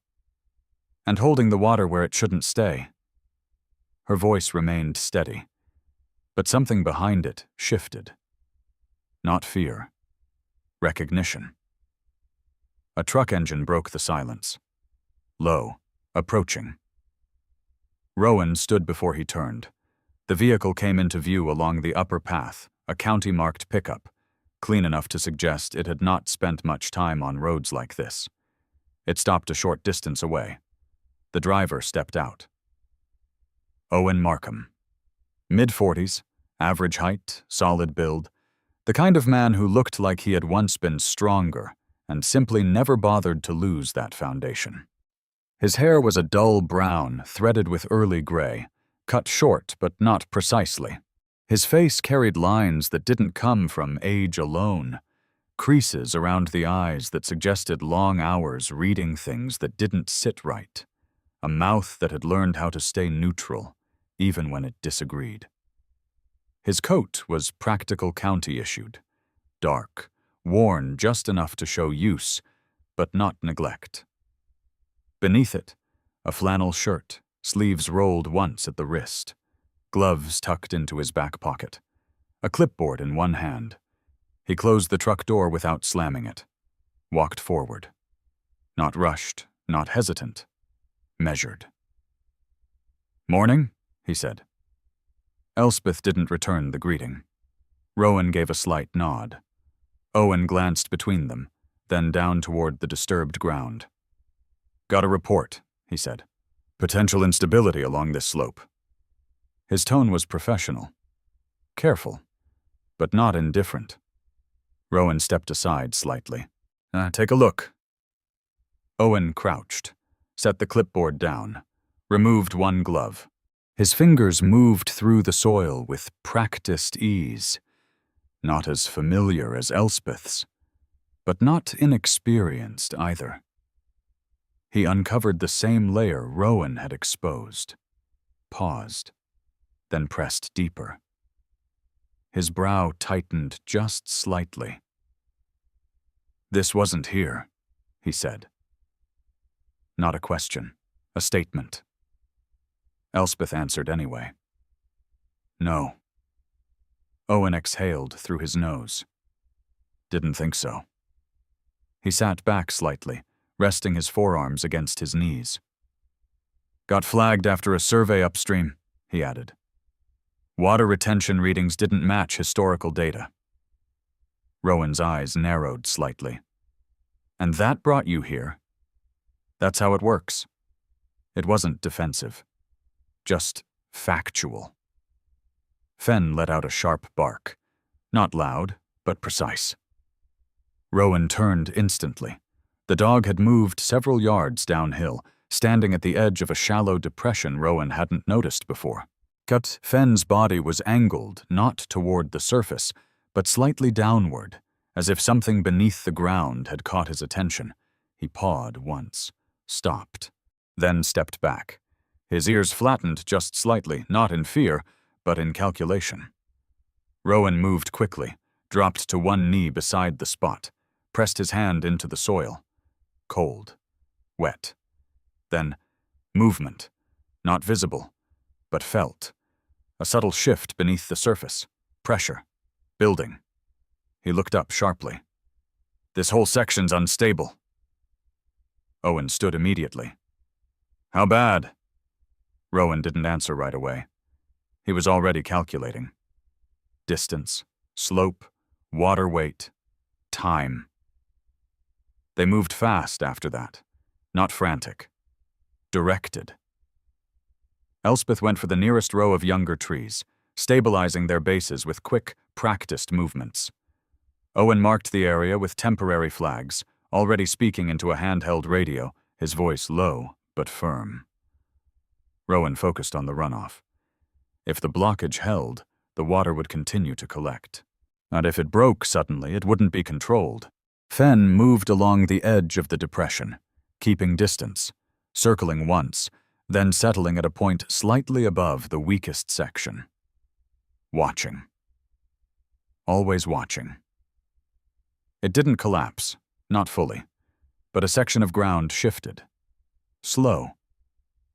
And holding the water where it shouldn't stay." Her voice remained steady, but something behind it shifted. Not fear. Recognition. A truck engine broke the silence. Low, approaching. Rowan stood before he turned. The vehicle came into view along the upper path, a county-marked pickup, clean enough to suggest it had not spent much time on roads like this. It stopped a short distance away. The driver stepped out. Owen Markham. Mid-40s, average height, solid build, the kind of man who looked like he had once been stronger and simply never bothered to lose that foundation. His hair was a dull brown, threaded with early gray, cut short but not precisely. His face carried lines that didn't come from age alone, creases around the eyes that suggested long hours reading things that didn't sit right, a mouth that had learned how to stay neutral, even when it disagreed. His coat was practical county-issued, dark, worn just enough to show use, but not neglect. Beneath it, a flannel shirt, sleeves rolled once at the wrist, gloves tucked into his back pocket, a clipboard in one hand. He closed the truck door without slamming it, walked forward. Not rushed, not hesitant, measured. "Morning," he said. Elspeth didn't return the greeting. Rowan gave a slight nod. Owen glanced between them, then down toward the disturbed ground. "Got a report," he said. "Potential instability along this slope." His tone was professional. Careful, but not indifferent. Rowan stepped aside slightly. "Take a look." Owen crouched, set the clipboard down, removed one glove. His fingers moved through the soil with practiced ease, not as familiar as Elspeth's, but not inexperienced either. He uncovered the same layer Rowan had exposed, paused, then pressed deeper. His brow tightened just slightly. "This wasn't here," he said. Not a question, a statement. Elspeth answered anyway. "No." Owen exhaled through his nose. "Didn't think so." He sat back slightly, resting his forearms against his knees. "Got flagged after a survey upstream," he added. "Water retention readings didn't match historical data." Rowan's eyes narrowed slightly. "And that brought you here?" "That's how it works." It wasn't defensive. Just factual. Fen let out a sharp bark. Not loud, but precise. Rowan turned instantly. The dog had moved several yards downhill, standing at the edge of a shallow depression Rowan hadn't noticed before. Fen's body was angled not toward the surface, but slightly downward, as if something beneath the ground had caught his attention. He pawed once, stopped, then stepped back. His ears flattened just slightly, not in fear, but in calculation. Rowan moved quickly, dropped to one knee beside the spot, pressed his hand into the soil. Cold, wet. Then, movement, not visible, but felt. A subtle shift beneath the surface. Pressure. Building. He looked up sharply. This whole section's unstable. Owen stood immediately. How bad? Rowan didn't answer right away. He was already calculating. Distance, slope, water weight, time. They moved fast after that, not frantic. Directed. Elspeth went for the nearest row of younger trees, stabilizing their bases with quick, practiced movements. Owen marked the area with temporary flags, already speaking into a handheld radio, his voice low but firm. Rowan focused on the runoff. If the blockage held, the water would continue to collect. And if it broke suddenly, it wouldn't be controlled. Fen moved along the edge of the depression, keeping distance, circling once, then settling at a point slightly above the weakest section. Watching. Always watching. It didn't collapse, not fully, but a section of ground shifted. Slow.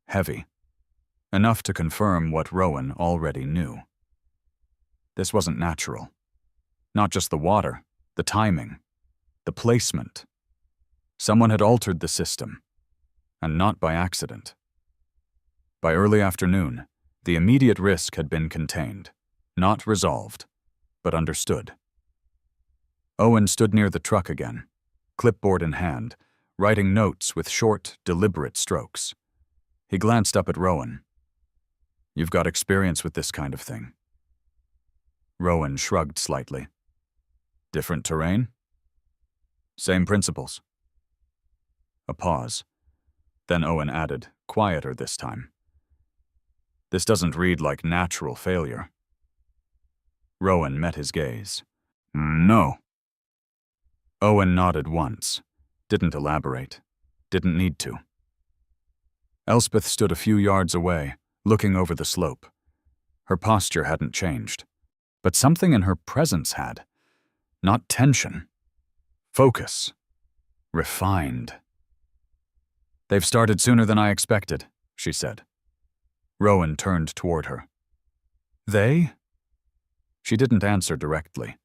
Heavy. Enough to confirm what Rowan already knew. This wasn't natural. Not just the water, the timing, the placement. Someone had altered the system, and not by accident. By early afternoon, the immediate risk had been contained, not resolved, but understood. Owen stood near the truck again, clipboard in hand, writing notes with short, deliberate strokes. He glanced up at Rowan. You've got experience with this kind of thing. Rowan shrugged slightly. Different terrain? Same principles. A pause. Then Owen added, quieter this time. This doesn't read like natural failure. Rowan met his gaze. No. Owen nodded once, didn't elaborate, didn't need to. Elspeth stood a few yards away, looking over the slope. Her posture hadn't changed, but something in her presence had. Not tension. Focus. Refined. They've started sooner than I expected, she said. Rowan turned toward her. They? She didn't answer directly.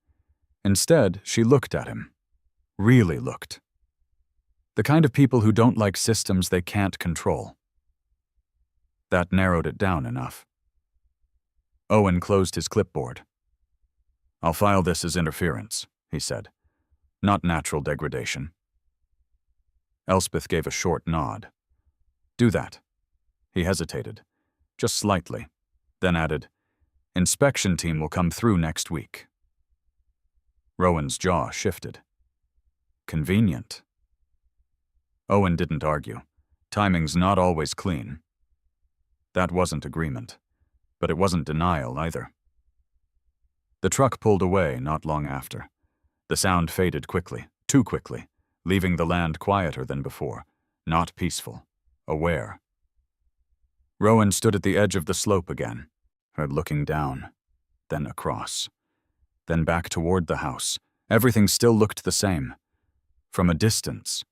Instead, she looked at him. Really looked. The kind of people who don't like systems they can't control. That narrowed it down enough. Owen closed his clipboard. I'll file this as interference, he said. Not natural degradation. Elspeth gave a short nod. Do that. He hesitated, just slightly, then added, Inspection team will come through next week. Rowan's jaw shifted. Convenient. Owen didn't argue. Timing's not always clean. That wasn't agreement, but it wasn't denial either. The truck pulled away not long after. The sound faded quickly, too quickly, leaving the land quieter than before, not peaceful, aware. Rowan stood at the edge of the slope again, looking down, then across, then back toward the house. Everything still looked the same, from a distance,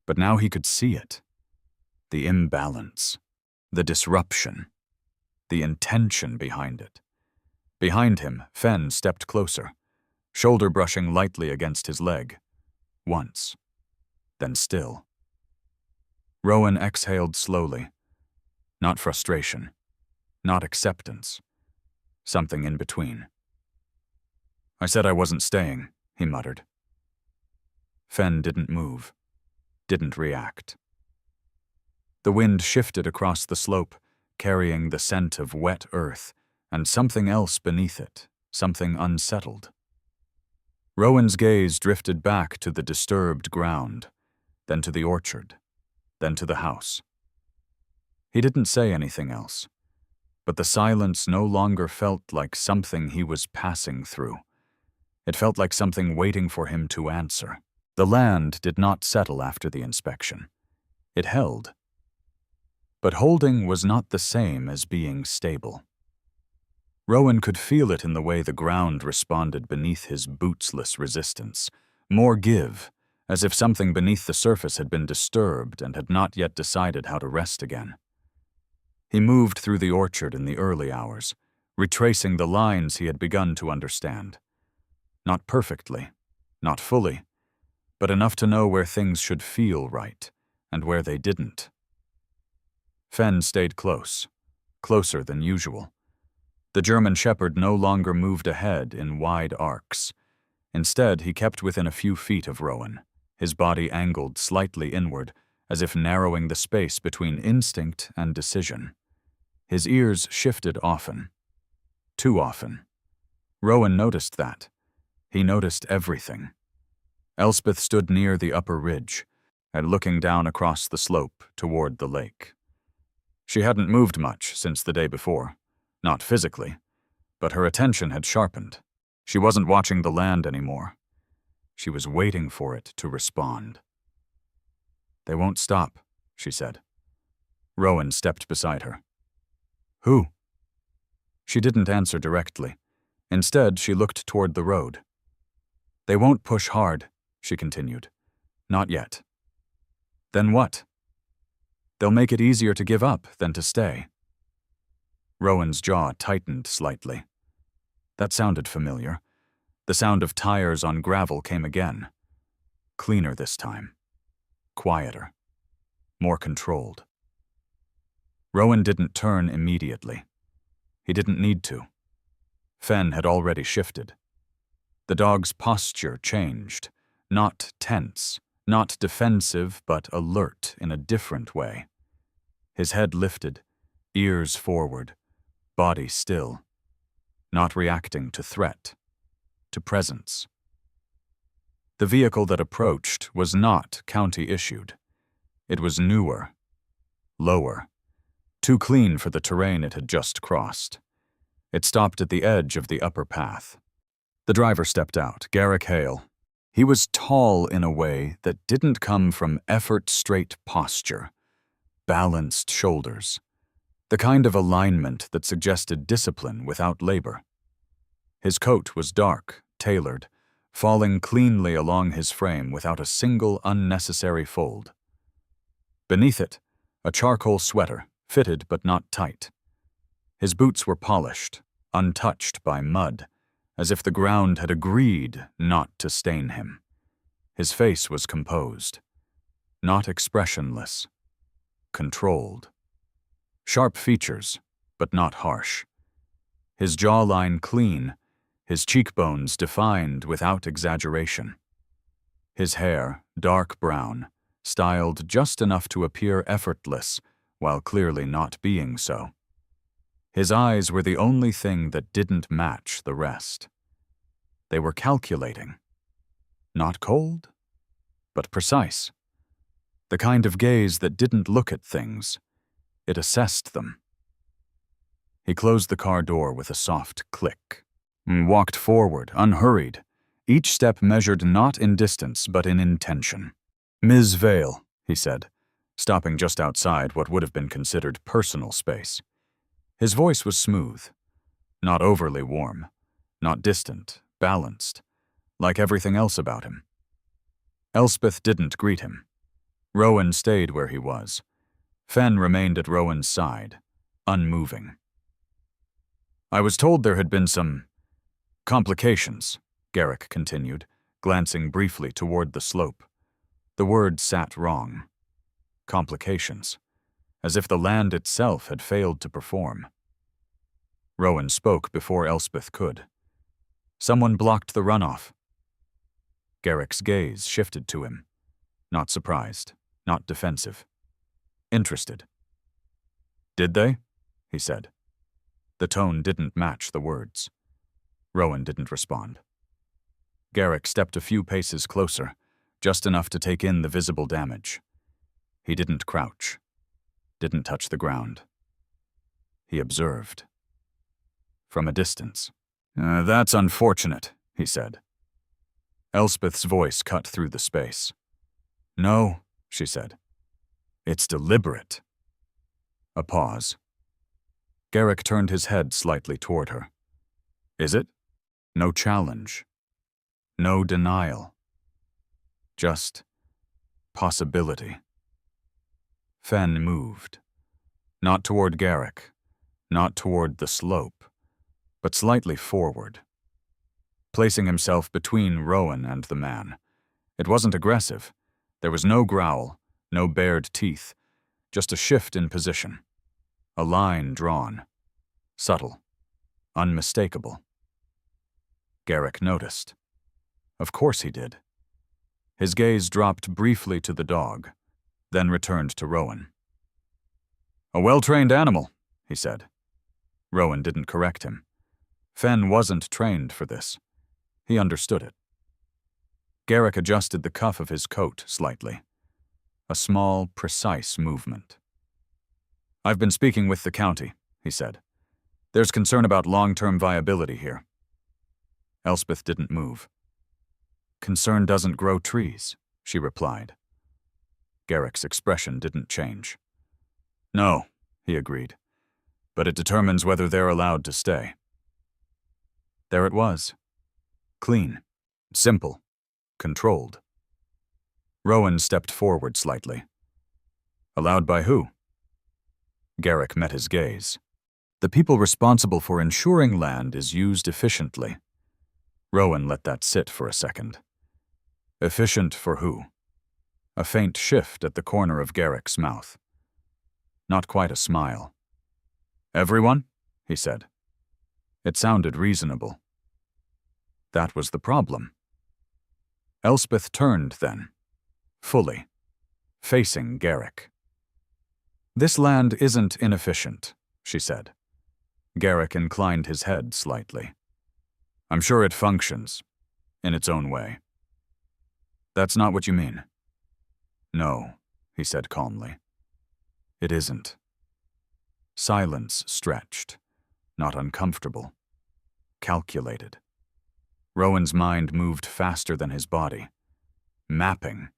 but now he could see it. The imbalance, the disruption, the intention behind it. Behind him, Fen stepped closer, shoulder brushing lightly against his leg. Once, then still. Rowan exhaled slowly. Not frustration, not acceptance. Something in between. I said I wasn't staying, he muttered. Fen didn't move, didn't react. The wind shifted across the slope, carrying the scent of wet earth, and something else beneath it, something unsettled. Rowan's gaze drifted back to the disturbed ground, then to the orchard, then to the house. He didn't say anything else, but the silence no longer felt like something he was passing through. It felt like something waiting for him to answer. The land did not settle after the inspection. It held. But holding was not the same as being stable. Rowan could feel it in the way the ground responded beneath his bootsless resistance. More give, as if something beneath the surface had been disturbed and had not yet decided how to rest again. He moved through the orchard in the early hours, retracing the lines he had begun to understand. Not perfectly, not fully, but enough to know where things should feel right and where they didn't. Fenn stayed close, closer than usual. The German Shepherd no longer moved ahead in wide arcs. Instead, he kept within a few feet of Rowan, his body angled slightly inward, as if narrowing the space between instinct and decision. His ears shifted often. Too often. Rowan noticed that. He noticed everything. Elspeth stood near the upper ridge, and looking down across the slope toward the lake. She hadn't moved much since the day before, not physically, but her attention had sharpened. She wasn't watching the land anymore. She was waiting for it to respond. "They won't stop," she said. Rowan stepped beside her. "Who?" She didn't answer directly. Instead, she looked toward the road. "They won't push hard," she continued. "Not yet." "Then what?" "They'll make it easier to give up than to stay." Rowan's jaw tightened slightly. That sounded familiar. The sound of tires on gravel came again. Cleaner this time. Quieter. More controlled. Rowan didn't turn immediately. He didn't need to. Fenn had already shifted. The dog's posture changed. Not tense, not defensive, but alert in a different way. His head lifted, ears forward, body still. Not reacting to threat, to presence. The vehicle that approached was not county-issued. It was newer, lower, too clean for the terrain it had just crossed. It stopped at the edge of the upper path. The driver stepped out, Garrick Hale. He was tall in a way that didn't come from effort-straight posture, balanced shoulders, the kind of alignment that suggested discipline without labor. His coat was dark, tailored, falling cleanly along his frame without a single unnecessary fold. Beneath it, a charcoal sweater, fitted but not tight. His boots were polished, untouched by mud, as if the ground had agreed not to stain him. His face was composed, not expressionless, controlled. Sharp features, but not harsh. His jawline clean, his cheekbones defined without exaggeration. His hair, dark brown, styled just enough to appear effortless, while clearly not being so. His eyes were the only thing that didn't match the rest. They were calculating. Not cold, but precise. The kind of gaze that didn't look at things. It assessed them. He closed the car door with a soft click, and walked forward, unhurried, each step measured not in distance but in intention. "Ms. Vale," he said, stopping just outside what would have been considered personal space. His voice was smooth, not overly warm, not distant, balanced, like everything else about him. Elspeth didn't greet him. Rowan stayed where he was. Fenn remained at Rowan's side, unmoving. "I was told there had been some complications," Garrick continued, glancing briefly toward the slope. The word sat wrong. Complications. As if the land itself had failed to perform. Rowan spoke before Elspeth could. "Someone blocked the runoff." Garrick's gaze shifted to him. Not surprised, not defensive. Interested. "Did they?" he said. The tone didn't match the words. Rowan didn't respond. Garrick stepped a few paces closer, just enough to take in the visible damage. He didn't crouch, didn't touch the ground. He observed. From a distance. That's unfortunate, he said. Elspeth's voice cut through the space. No, she said. It's deliberate. A pause. Garrick turned his head slightly toward her. Is it? No challenge. No denial. Just possibility. Fen moved. Not toward Garrick, not toward the slope, but slightly forward, placing himself between Rowan and the man. It wasn't aggressive. There was no growl, no bared teeth, just a shift in position. A line drawn. Subtle. Unmistakable. Garrick noticed. Of course he did. His gaze dropped briefly to the dog, then returned to Rowan. A well-trained animal, he said. Rowan didn't correct him. Fen wasn't trained for this. He understood it. Garrick adjusted the cuff of his coat slightly. A small, precise movement. I've been speaking with the county, he said. There's concern about long-term viability here. Elspeth didn't move. Concern doesn't grow trees, she replied. Garrick's expression didn't change. No, he agreed, but it determines whether they're allowed to stay. There it was. Clean. Simple. Controlled. Rowan stepped forward slightly. Allowed by who? Garrick met his gaze. The people responsible for ensuring land is used efficiently. Rowan let that sit for a second. Efficient for who? A faint shift at the corner of Garrick's mouth. Not quite a smile. Everyone? He said. It sounded reasonable. That was the problem. Elspeth turned then, fully, facing Garrick. This land isn't inefficient, she said. Garrick inclined his head slightly. I'm sure it functions, in its own way. That's not what you mean. No, he said calmly. It isn't. Silence stretched, not uncomfortable. Calculated. Rowan's mind moved faster than his body. Mapping.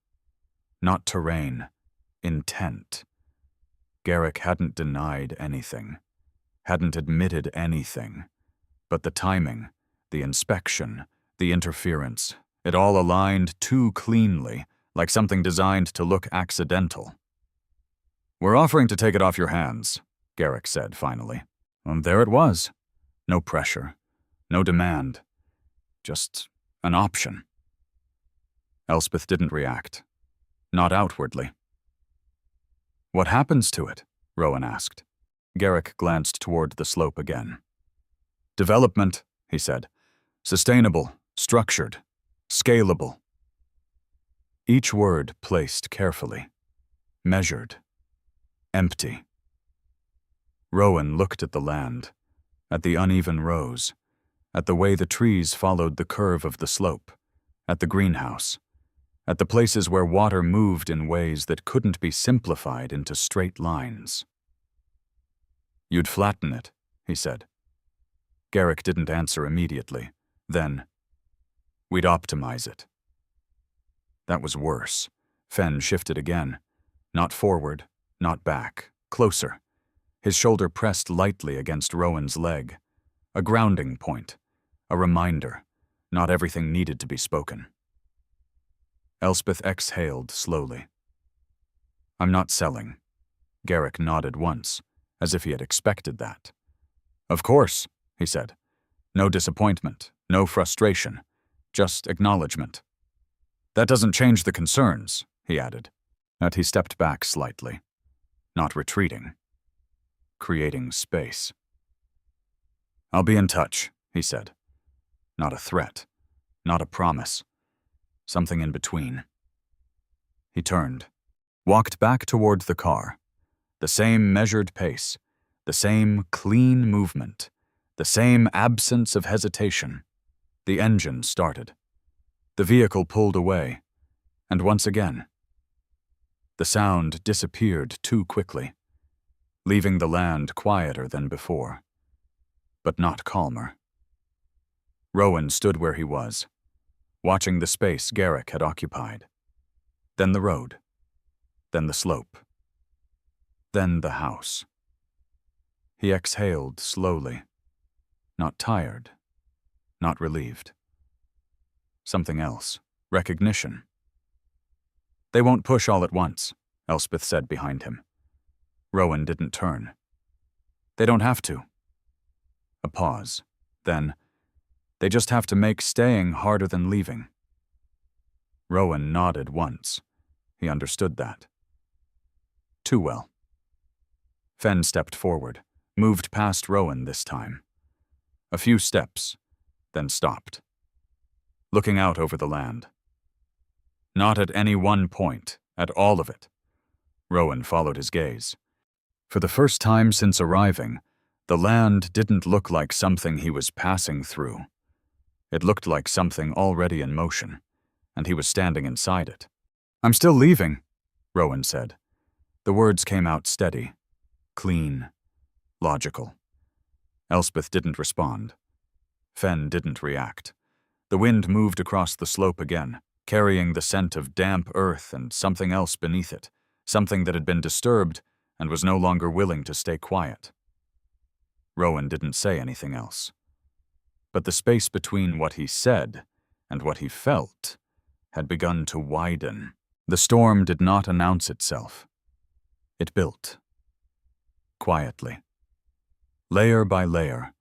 Not terrain. Intent. Garrick hadn't denied anything. Hadn't admitted anything. But the timing, the inspection, the interference, it all aligned too cleanly, like something designed to look accidental. We're offering to take it off your hands, Garrick said finally. And there it was. No pressure. No demand. Just an option. Elspeth didn't react. Not outwardly. What happens to it? Rowan asked. Garrick glanced toward the slope again. Development, he said. Sustainable, structured, scalable. Each word placed carefully. Measured. Empty. Rowan looked at the land, at the uneven rows, at the way the trees followed the curve of the slope, at the greenhouse, at the places where water moved in ways that couldn't be simplified into straight lines. You'd flatten it, he said. Garrick didn't answer immediately. Then, we'd optimize it. That was worse. Fen shifted again. Not forward, not back. Closer. His shoulder pressed lightly against Rowan's leg. A grounding point. A reminder. Not everything needed to be spoken. Elspeth exhaled slowly. I'm not selling. Garrick nodded once, as if he had expected that. Of course, he said. No disappointment, no frustration, just acknowledgement. That doesn't change the concerns, he added. And he stepped back slightly. Not retreating. Creating space. I'll be in touch, he said. Not a threat. Not a promise. Something in between. He turned. Walked back toward the car. The same measured pace. The same clean movement, the same absence of hesitation. The engine started. The vehicle pulled away, and once again. The sound disappeared too quickly, leaving the land quieter than before, but not calmer. Rowan stood where he was, watching the space Garrick had occupied. Then the road, then the slope, then the house. He exhaled slowly, not tired, not relieved. Something else, recognition. They won't push all at once, Elspeth said behind him. Rowan didn't turn. They don't have to. A pause. Then, they just have to make staying harder than leaving. Rowan nodded once. He understood that. Too well. Fenn stepped forward, moved past Rowan this time. A few steps, then stopped, looking out over the land. Not at any one point, at all of it. Rowan followed his gaze. For the first time since arriving, the land didn't look like something he was passing through. It looked like something already in motion, and he was standing inside it. "I'm still leaving," Rowan said. The words came out steady, clean, logical. Elspeth didn't respond. Fenn didn't react. The wind moved across the slope again, carrying the scent of damp earth and something else beneath it, something that had been disturbed and was no longer willing to stay quiet. Rowan didn't say anything else. But the space between what he said and what he felt had begun to widen. The storm did not announce itself. It built. Quietly. Layer by layer,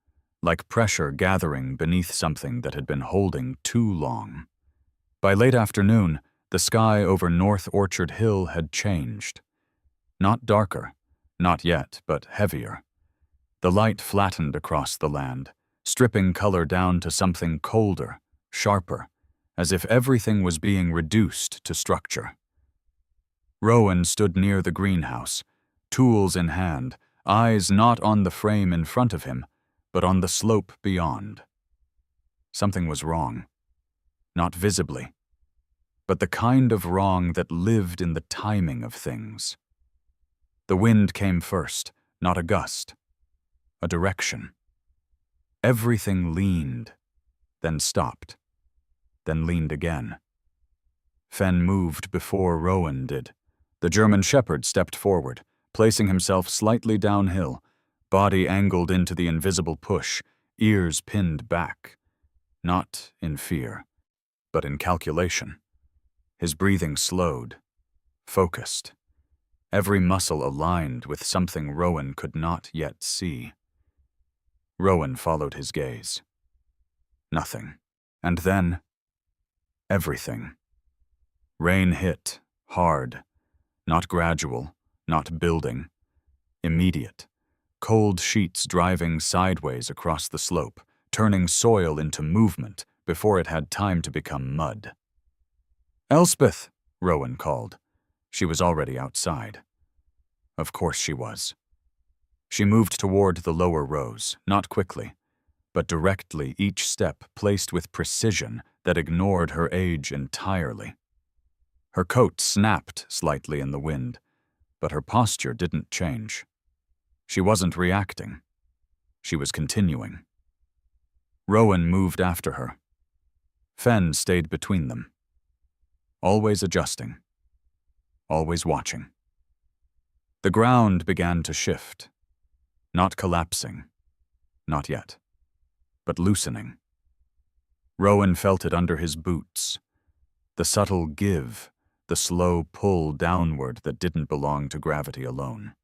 like pressure gathering beneath something that had been holding too long. By late afternoon, the sky over North Orchard Hill had changed. Not darker, not yet, but heavier. The light flattened across the land, stripping color down to something colder, sharper, as if everything was being reduced to structure. Rowan stood near the greenhouse, tools in hand, eyes not on the frame in front of him, but on the slope beyond. Something was wrong. Not visibly, but the kind of wrong that lived in the timing of things. The wind came first, not a gust, a direction. Everything leaned, then stopped, then leaned again. Fenn moved before Rowan did. The German shepherd stepped forward, placing himself slightly downhill, body angled into the invisible push, ears pinned back. Not in fear, but in calculation. His breathing slowed, focused, every muscle aligned with something Rowan could not yet see. Rowan followed his gaze. Nothing. And then, everything. Rain hit, hard, not gradual, not building, immediate. Cold sheets driving sideways across the slope, turning soil into movement before it had time to become mud. "Elspeth," Rowan called. She was already outside. Of course she was. She moved toward the lower rows, not quickly, but directly, each step placed with precision that ignored her age entirely. Her coat snapped slightly in the wind, but her posture didn't change. She wasn't reacting. She was continuing. Rowan moved after her. Fenn stayed between them. Always adjusting. Always watching. The ground began to shift. Not collapsing. Not yet. But loosening. Rowan felt it under his boots. The subtle give, the slow pull downward that didn't belong to gravity alone.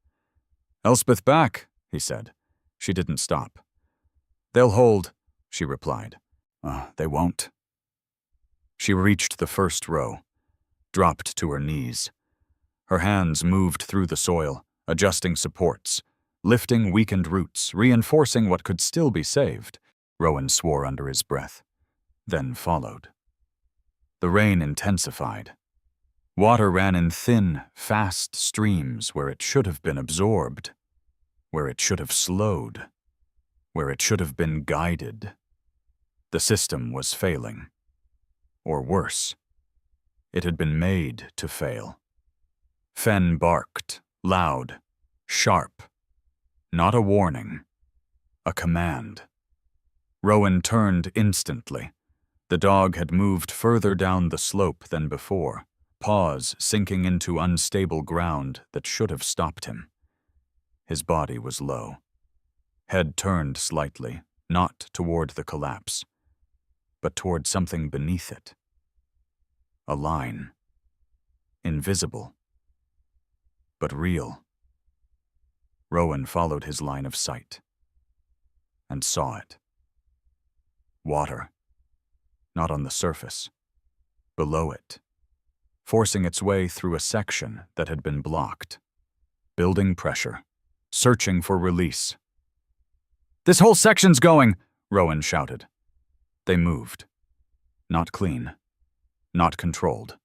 "Elspeth back," he said. She didn't stop. "They'll hold," she replied. They won't." She reached the first row, dropped to her knees. Her hands moved through the soil, adjusting supports, lifting weakened roots, reinforcing what could still be saved. Rowan swore under his breath, then followed. The rain intensified. Water ran in thin, fast streams where it should have been absorbed. where it should have slowed, where it should have been guided. The system was failing. Or worse, it had been made to fail. Fen barked, loud, sharp. Not a warning, a command. Rowan turned instantly. The dog had moved further down the slope than before, paws sinking into unstable ground that should have stopped him. His body was low. Head turned slightly, not toward the collapse, but toward something beneath it. A line. Invisible. But real. Rowan followed his line of sight. And saw it. Water. Not on the surface. Below it. Forcing its way through a section that had been blocked. Building pressure. Searching for release. "This whole section's going!" Rowan shouted. They moved. Not clean. Not controlled.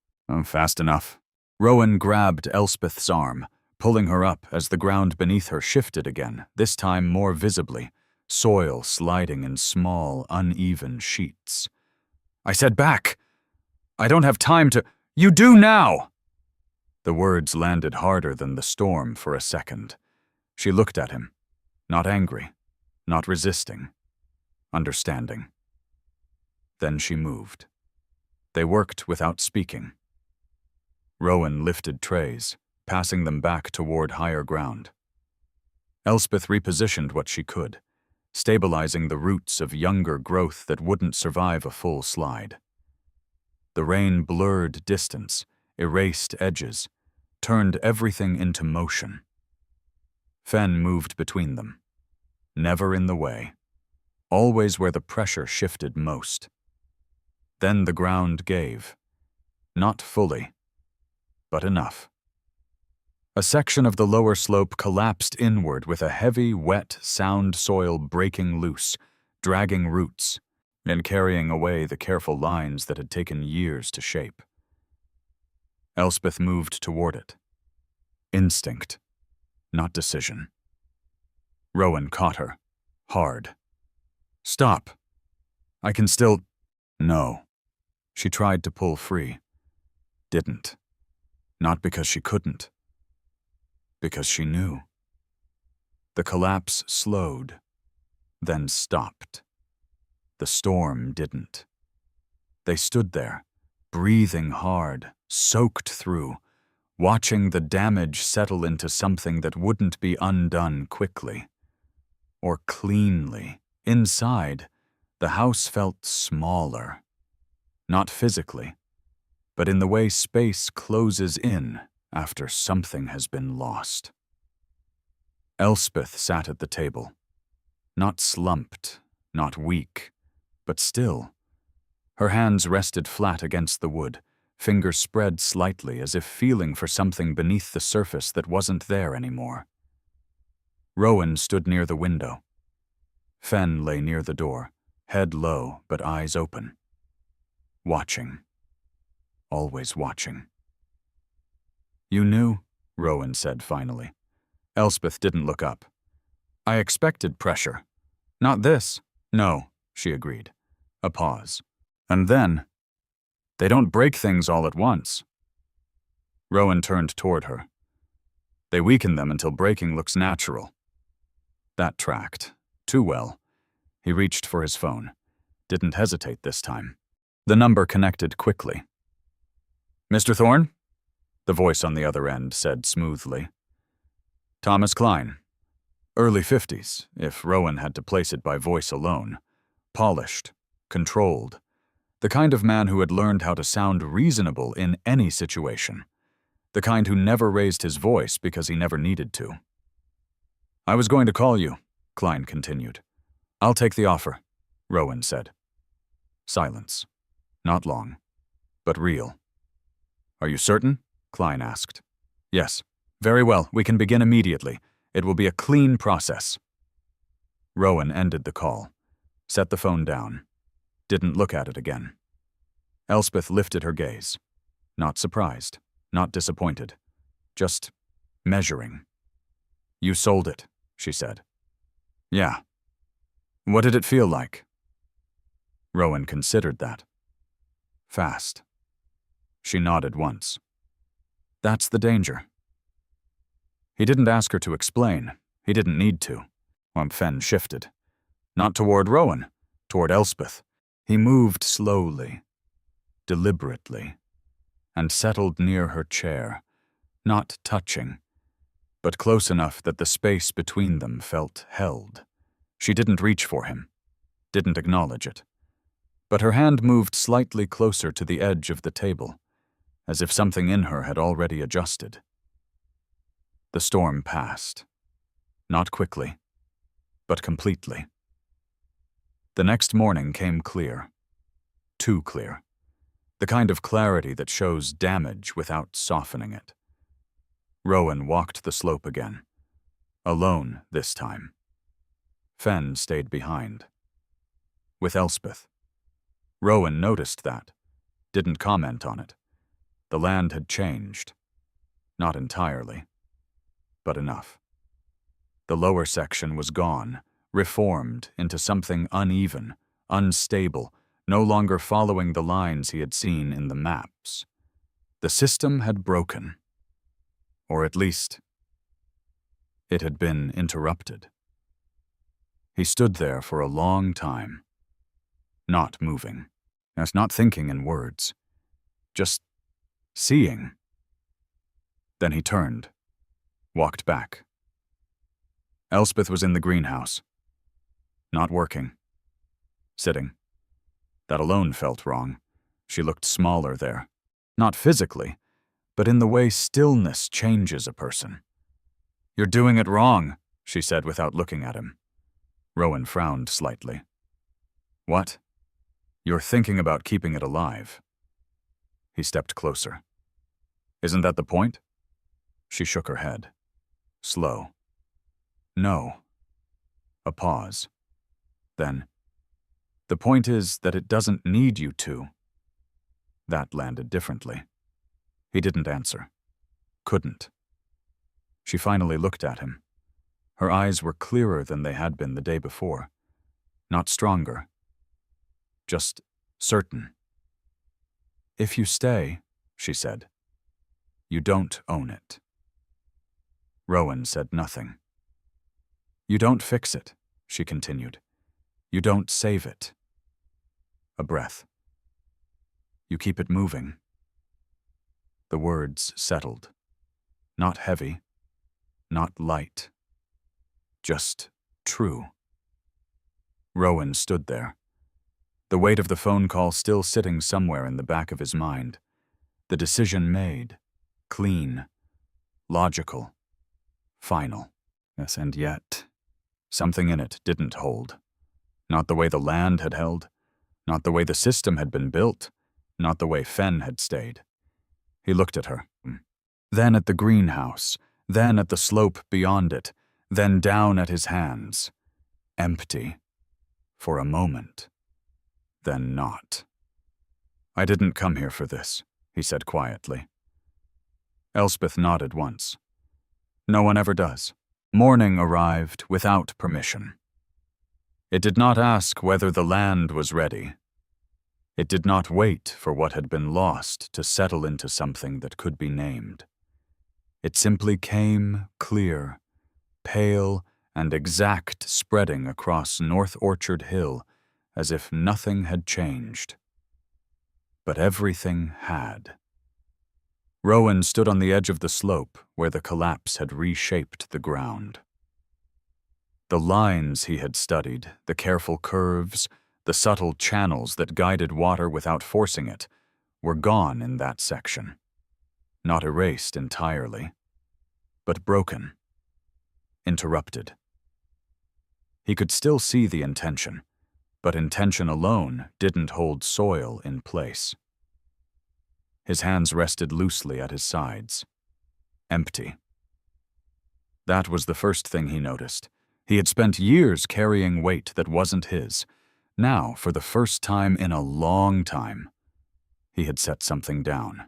Fast enough. Rowan grabbed Elspeth's arm, pulling her up as the ground beneath her shifted again, this time more visibly, soil sliding in small, uneven sheets. "I said back! I don't have time to— You do now!" The words landed harder than the storm for a second. She looked at him, not angry, not resisting, understanding. Then she moved. They worked without speaking. Rowan lifted trays, passing them back toward higher ground. Elspeth repositioned what she could, stabilizing the roots of younger growth that wouldn't survive a full slide. The rain blurred distance, erased edges, turned everything into motion. Fen moved between them, never in the way, always where the pressure shifted most. Then the ground gave, not fully, but enough. A section of the lower slope collapsed inward with a heavy, wet, sound soil breaking loose, dragging roots, and carrying away the careful lines that had taken years to shape. Elspeth moved toward it. Instinct, not decision. Rowan caught her, hard. "Stop. I can still—" No. She tried to pull free. Didn't. Not because she couldn't. Because she knew. The collapse slowed, then stopped. The storm didn't. They stood there, breathing hard, soaked through, watching the damage settle into something that wouldn't be undone quickly. Or cleanly. Inside, the house felt smaller. Not physically, but in the way space closes in after something has been lost. Elspeth sat at the table. Not slumped, not weak, but still. Her hands rested flat against the wood, fingers spread slightly as if feeling for something beneath the surface that wasn't there anymore. Rowan stood near the window. Fen lay near the door, head low but eyes open. Watching. Always watching. "You knew?" Rowan said finally. Elspeth didn't look up. "I expected pressure. Not this." "No," she agreed. A pause. "And then, they don't break things all at once." Rowan turned toward her. "They weaken them until breaking looks natural." That tracked. Too well. He reached for his phone. Didn't hesitate this time. The number connected quickly. "Mr. Thorne?" The voice on the other end said smoothly. "Thomas Klein." Early 50s, if Rowan had to place it by voice alone. Polished. Controlled. The kind of man who had learned how to sound reasonable in any situation. The kind who never raised his voice because he never needed to. "I was going to call you," Klein continued. "I'll take the offer," Rowan said. Silence. Not long, but real. "Are you certain?" Klein asked. "Yes. Very well, we can begin immediately. It will be a clean process." Rowan ended the call, set the phone down, didn't look at it again. Elspeth lifted her gaze. Not surprised, not disappointed, just measuring. "You sold it," she said. Yeah. What did it feel like? Rowan considered that. Fast. She nodded once. That's the danger. He didn't ask her to explain. He didn't need to. Fen shifted. Not toward Rowan, toward Elspeth. He moved slowly, deliberately, and settled near her chair, not touching, but close enough that the space between them felt held. She didn't reach for him, didn't acknowledge it, but her hand moved slightly closer to the edge of the table, as if something in her had already adjusted. The storm passed. Not quickly, but completely. The next morning came clear. Too clear. The kind of clarity that shows damage without softening it. Rowan walked the slope again. Alone this time. Fen stayed behind. With Elspeth. Rowan noticed that. Didn't comment on it. The land had changed. Not entirely, but enough. The lower section was gone, reformed into something uneven, unstable, no longer following the lines he had seen in the maps. The system had broken. Or at least, it had been interrupted. He stood there for a long time, not moving, as not thinking in words, just seeing. Then he turned, walked back. Elspeth was in the greenhouse, not working, sitting. That alone felt wrong. She looked smaller there, not physically, but in the way stillness changes a person. You're doing it wrong, she said without looking at him. Rowan frowned slightly. What? You're thinking about keeping it alive. He stepped closer. Isn't that the point? She shook her head. Slow. No. A pause. Then, the point is that it doesn't need you to. That landed differently. He didn't answer. Couldn't. She finally looked at him. Her eyes were clearer than they had been the day before. Not stronger. Just certain. If you stay, she said, you don't own it. Rowan said nothing. You don't fix it, she continued. You don't save it. A breath. You keep it moving. The words settled. Not heavy, not light. Just true. Rowan stood there, the weight of the phone call still sitting somewhere in the back of his mind. The decision made, clean, logical, final. Yes, and yet, something in it didn't hold. Not the way the land had held, not the way the system had been built, not the way Fen had stayed. He looked at her, then at the greenhouse, then at the slope beyond it, then down at his hands. Empty. For a moment. Then not. I didn't come here for this, he said quietly. Elspeth nodded once. No one ever does. Morning arrived without permission. It did not ask whether the land was ready. It did not wait for what had been lost to settle into something that could be named. It simply came clear, pale and exact, spreading across North Orchard Hill as if nothing had changed. But everything had. Rowan stood on the edge of the slope where the collapse had reshaped the ground. The lines he had studied, the careful curves, the subtle channels that guided water without forcing it, were gone in that section. Not erased entirely, but broken, interrupted. He could still see the intention, but intention alone didn't hold soil in place. His hands rested loosely at his sides. Empty. That was the first thing he noticed. He had spent years carrying weight that wasn't his. Now, for the first time in a long time, he had set something down.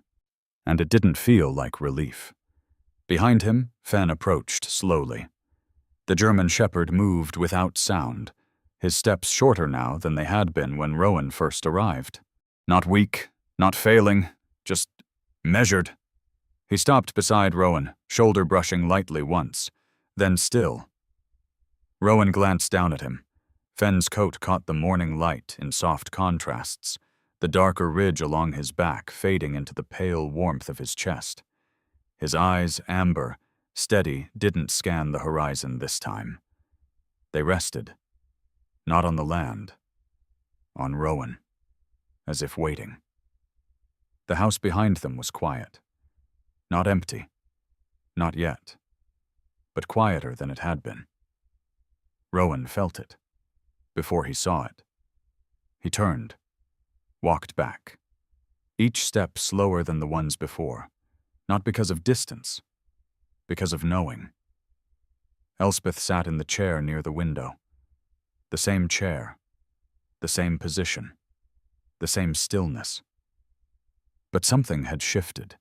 And it didn't feel like relief. Behind him, Fen approached slowly. The German shepherd moved without sound, his steps shorter now than they had been when Rowan first arrived. Not weak, not failing, just measured. He stopped beside Rowan, shoulder brushing lightly once, then still. Rowan glanced down at him. Fenn's coat caught the morning light in soft contrasts, the darker ridge along his back fading into the pale warmth of his chest. His eyes, amber, steady, didn't scan the horizon this time. They rested, not on the land, on Rowan, as if waiting. The house behind them was quiet. Not empty. Not yet. But quieter than it had been. Rowan felt it, before he saw it. He turned, walked back, each step slower than the ones before, not because of distance, because of knowing. Elspeth sat in the chair near the window. The same chair, the same position, the same stillness. But something had shifted,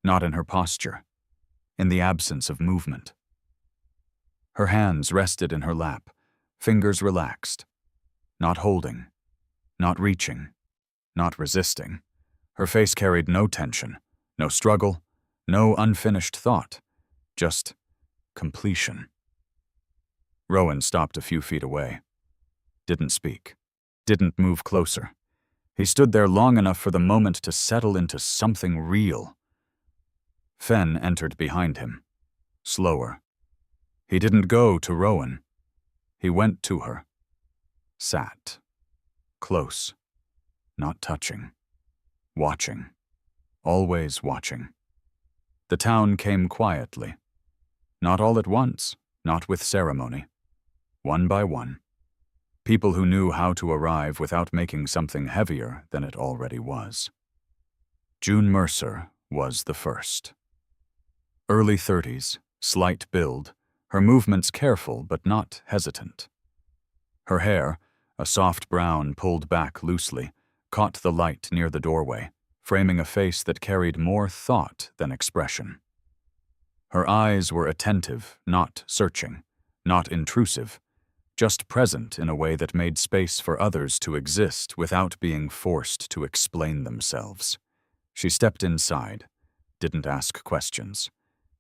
not in her posture, in the absence of movement. Her hands rested in her lap, fingers relaxed, not holding, not reaching, not resisting. Her face carried no tension, no struggle, no unfinished thought, just completion. Rowan stopped a few feet away. Didn't speak, didn't move closer. He stood there long enough for the moment to settle into something real. Fenn entered behind him, slower. He didn't go to Rowan. He went to her. Sat. Close. Not touching. Watching. Always watching. The town came quietly. Not all at once, not with ceremony. One by one. People who knew how to arrive without making something heavier than it already was. June Mercer was the first. Early 30s, slight build, her movements careful but not hesitant. Her hair, a soft brown pulled back loosely, caught the light near the doorway, framing a face that carried more thought than expression. Her eyes were attentive, not searching, not intrusive, just present in a way that made space for others to exist without being forced to explain themselves. She stepped inside, didn't ask questions,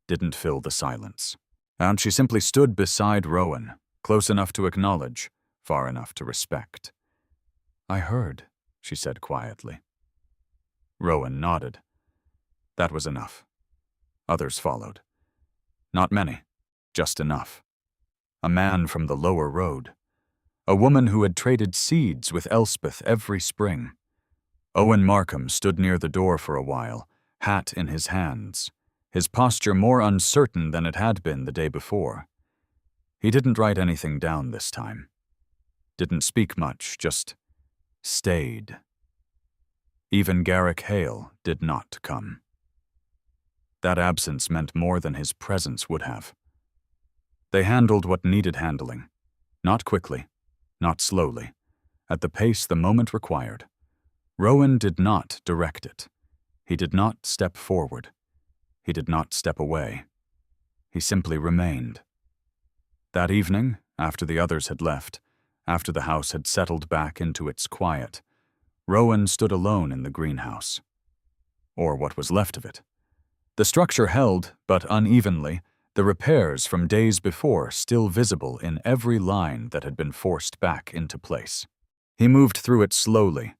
didn't fill the silence. And she simply stood beside Rowan, close enough to acknowledge, far enough to respect. "I heard," she said quietly. Rowan nodded. That was enough. Others followed. Not many, just enough. A man from the lower road. A woman who had traded seeds with Elspeth every spring. Owen Markham stood near the door for a while, hat in his hands, his posture more uncertain than it had been the day before. He didn't write anything down this time. Didn't speak much, just stayed. Even Garrick Hale did not come. That absence meant more than his presence would have. They handled what needed handling, not quickly, not slowly, at the pace the moment required. Rowan did not direct it. He did not step forward. He did not step away. He simply remained. That evening, after the others had left, after the house had settled back into its quiet, Rowan stood alone in the greenhouse. Or what was left of it. The structure held, but unevenly, the repairs from days before still visible in every line that had been forced back into place. He moved through it slowly,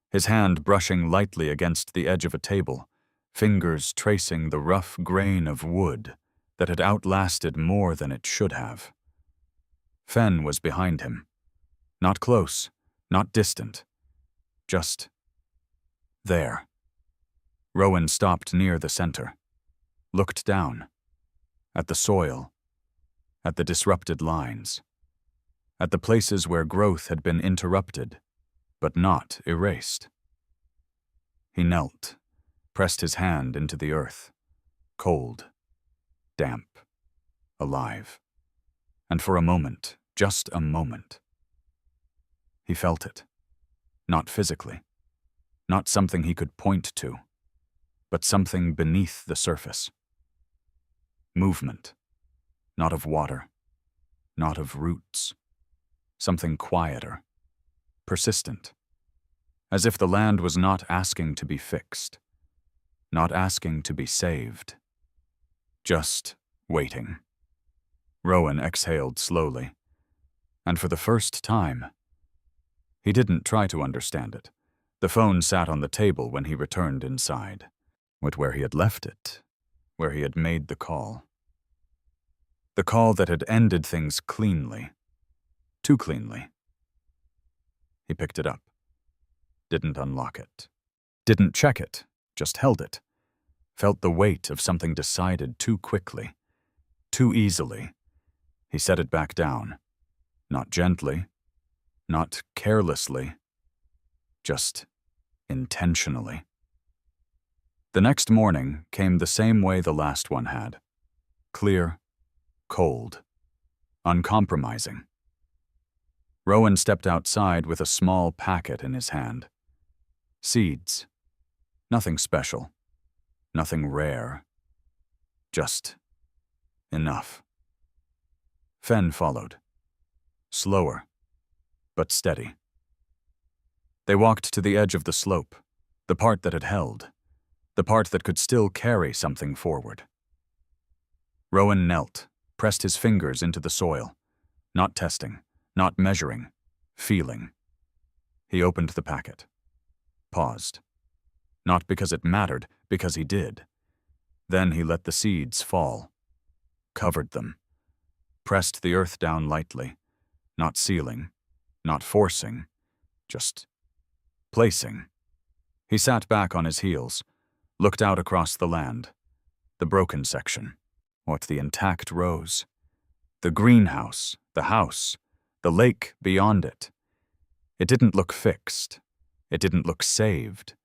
his hand brushing lightly against the edge of a table, fingers tracing the rough grain of wood that had outlasted more than it should have. Fenn was behind him. Not close, not distant. Just there. Rowan stopped near the center, looked down, at the soil, at the disrupted lines, at the places where growth had been interrupted, but not erased. He knelt, pressed his hand into the earth, cold, damp, alive. And for a moment, just a moment, he felt it. Not physically, not something he could point to, but something beneath the surface. Movement, not of water, not of roots. Something quieter, persistent. As if the land was not asking to be fixed, not asking to be saved. Just waiting. Rowan exhaled slowly, and for the first time, he didn't try to understand it. The phone sat on the table when he returned inside, with where he had left it, where he had made the call. The call that had ended things cleanly, too cleanly. He picked it up, didn't unlock it, didn't check it, just held it, felt the weight of something decided too quickly, too easily. He set it back down, not gently, not carelessly, just intentionally. The next morning came the same way the last one had. Clear, cold, uncompromising. Rowan stepped outside with a small packet in his hand. Seeds. Nothing special. Nothing rare. Just enough. Fen followed. Slower, but steady. They walked to the edge of the slope, the part that had held, the part that could still carry something forward. Rowan knelt, pressed his fingers into the soil, not testing, not measuring, feeling. He opened the packet. Paused. Not because it mattered, because he did. Then he let the seeds fall. Covered them. Pressed the earth down lightly. Not sealing. Not forcing. Just placing. He sat back on his heels. Looked out across the land. The broken section. What the intact rows. The greenhouse. The house. The lake beyond it. It didn't look fixed. It didn't look saved.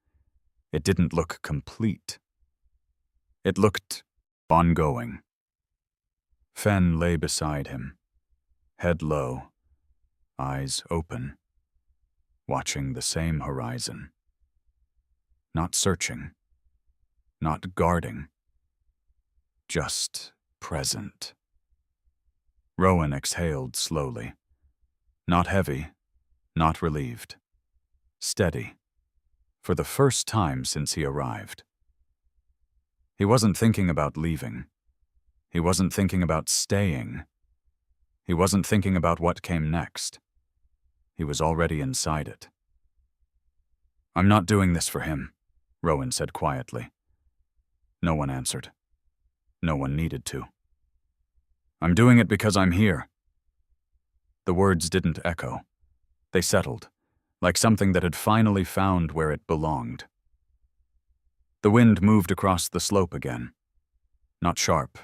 It didn't look complete. It looked ongoing. Fen lay beside him, head low, eyes open, watching the same horizon. Not searching, not guarding, just present. Rowan exhaled slowly, not heavy, not relieved, steady, for the first time since he arrived. He wasn't thinking about leaving. He wasn't thinking about staying. He wasn't thinking about what came next. He was already inside it. "I'm not doing this for him," Rowan said quietly. No one answered. No one needed to. "I'm doing it because I'm here." The words didn't echo. They settled, like something that had finally found where it belonged. The wind moved across the slope again. Not sharp,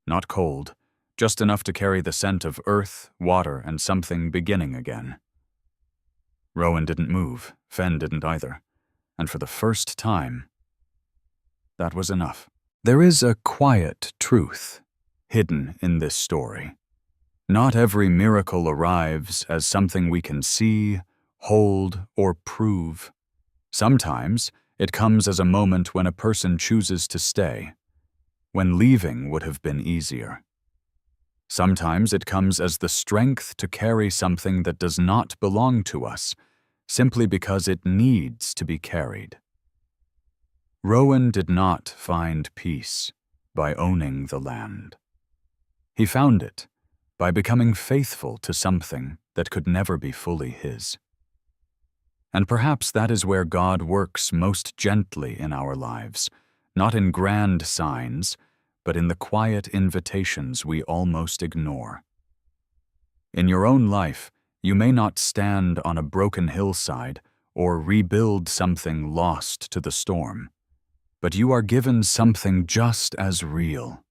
not cold, just enough to carry the scent of earth, water, and something beginning again. Rowan didn't move, Fen didn't either, and for the first time, that was enough. There is a quiet truth hidden in this story. Not every miracle arrives as something we can see, hold, or prove. Sometimes it comes as a moment when a person chooses to stay, when leaving would have been easier. Sometimes it comes as the strength to carry something that does not belong to us, simply because it needs to be carried. Rowan did not find peace by owning the land. He found it by becoming faithful to something that could never be fully his. And perhaps that is where God works most gently in our lives, not in grand signs, but in the quiet invitations we almost ignore. In your own life, you may not stand on a broken hillside or rebuild something lost to the storm, but you are given something just as real.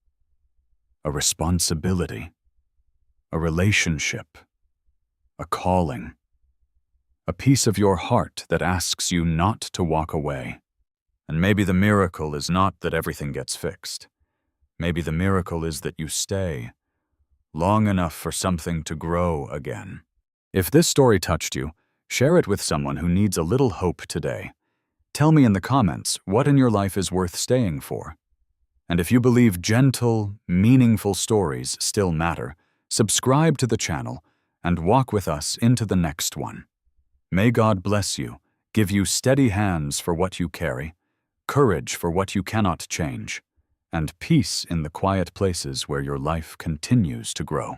A responsibility, a relationship, a calling. A piece of your heart that asks you not to walk away. And maybe the miracle is not that everything gets fixed. Maybe the miracle is that you stay long enough for something to grow again. If this story touched you, share it with someone who needs a little hope today. Tell me in the comments what in your life is worth staying for. And if you believe gentle, meaningful stories still matter, subscribe to the channel, and walk with us into the next one. May God bless you, give you steady hands for what you carry, courage for what you cannot change, and peace in the quiet places where your life continues to grow.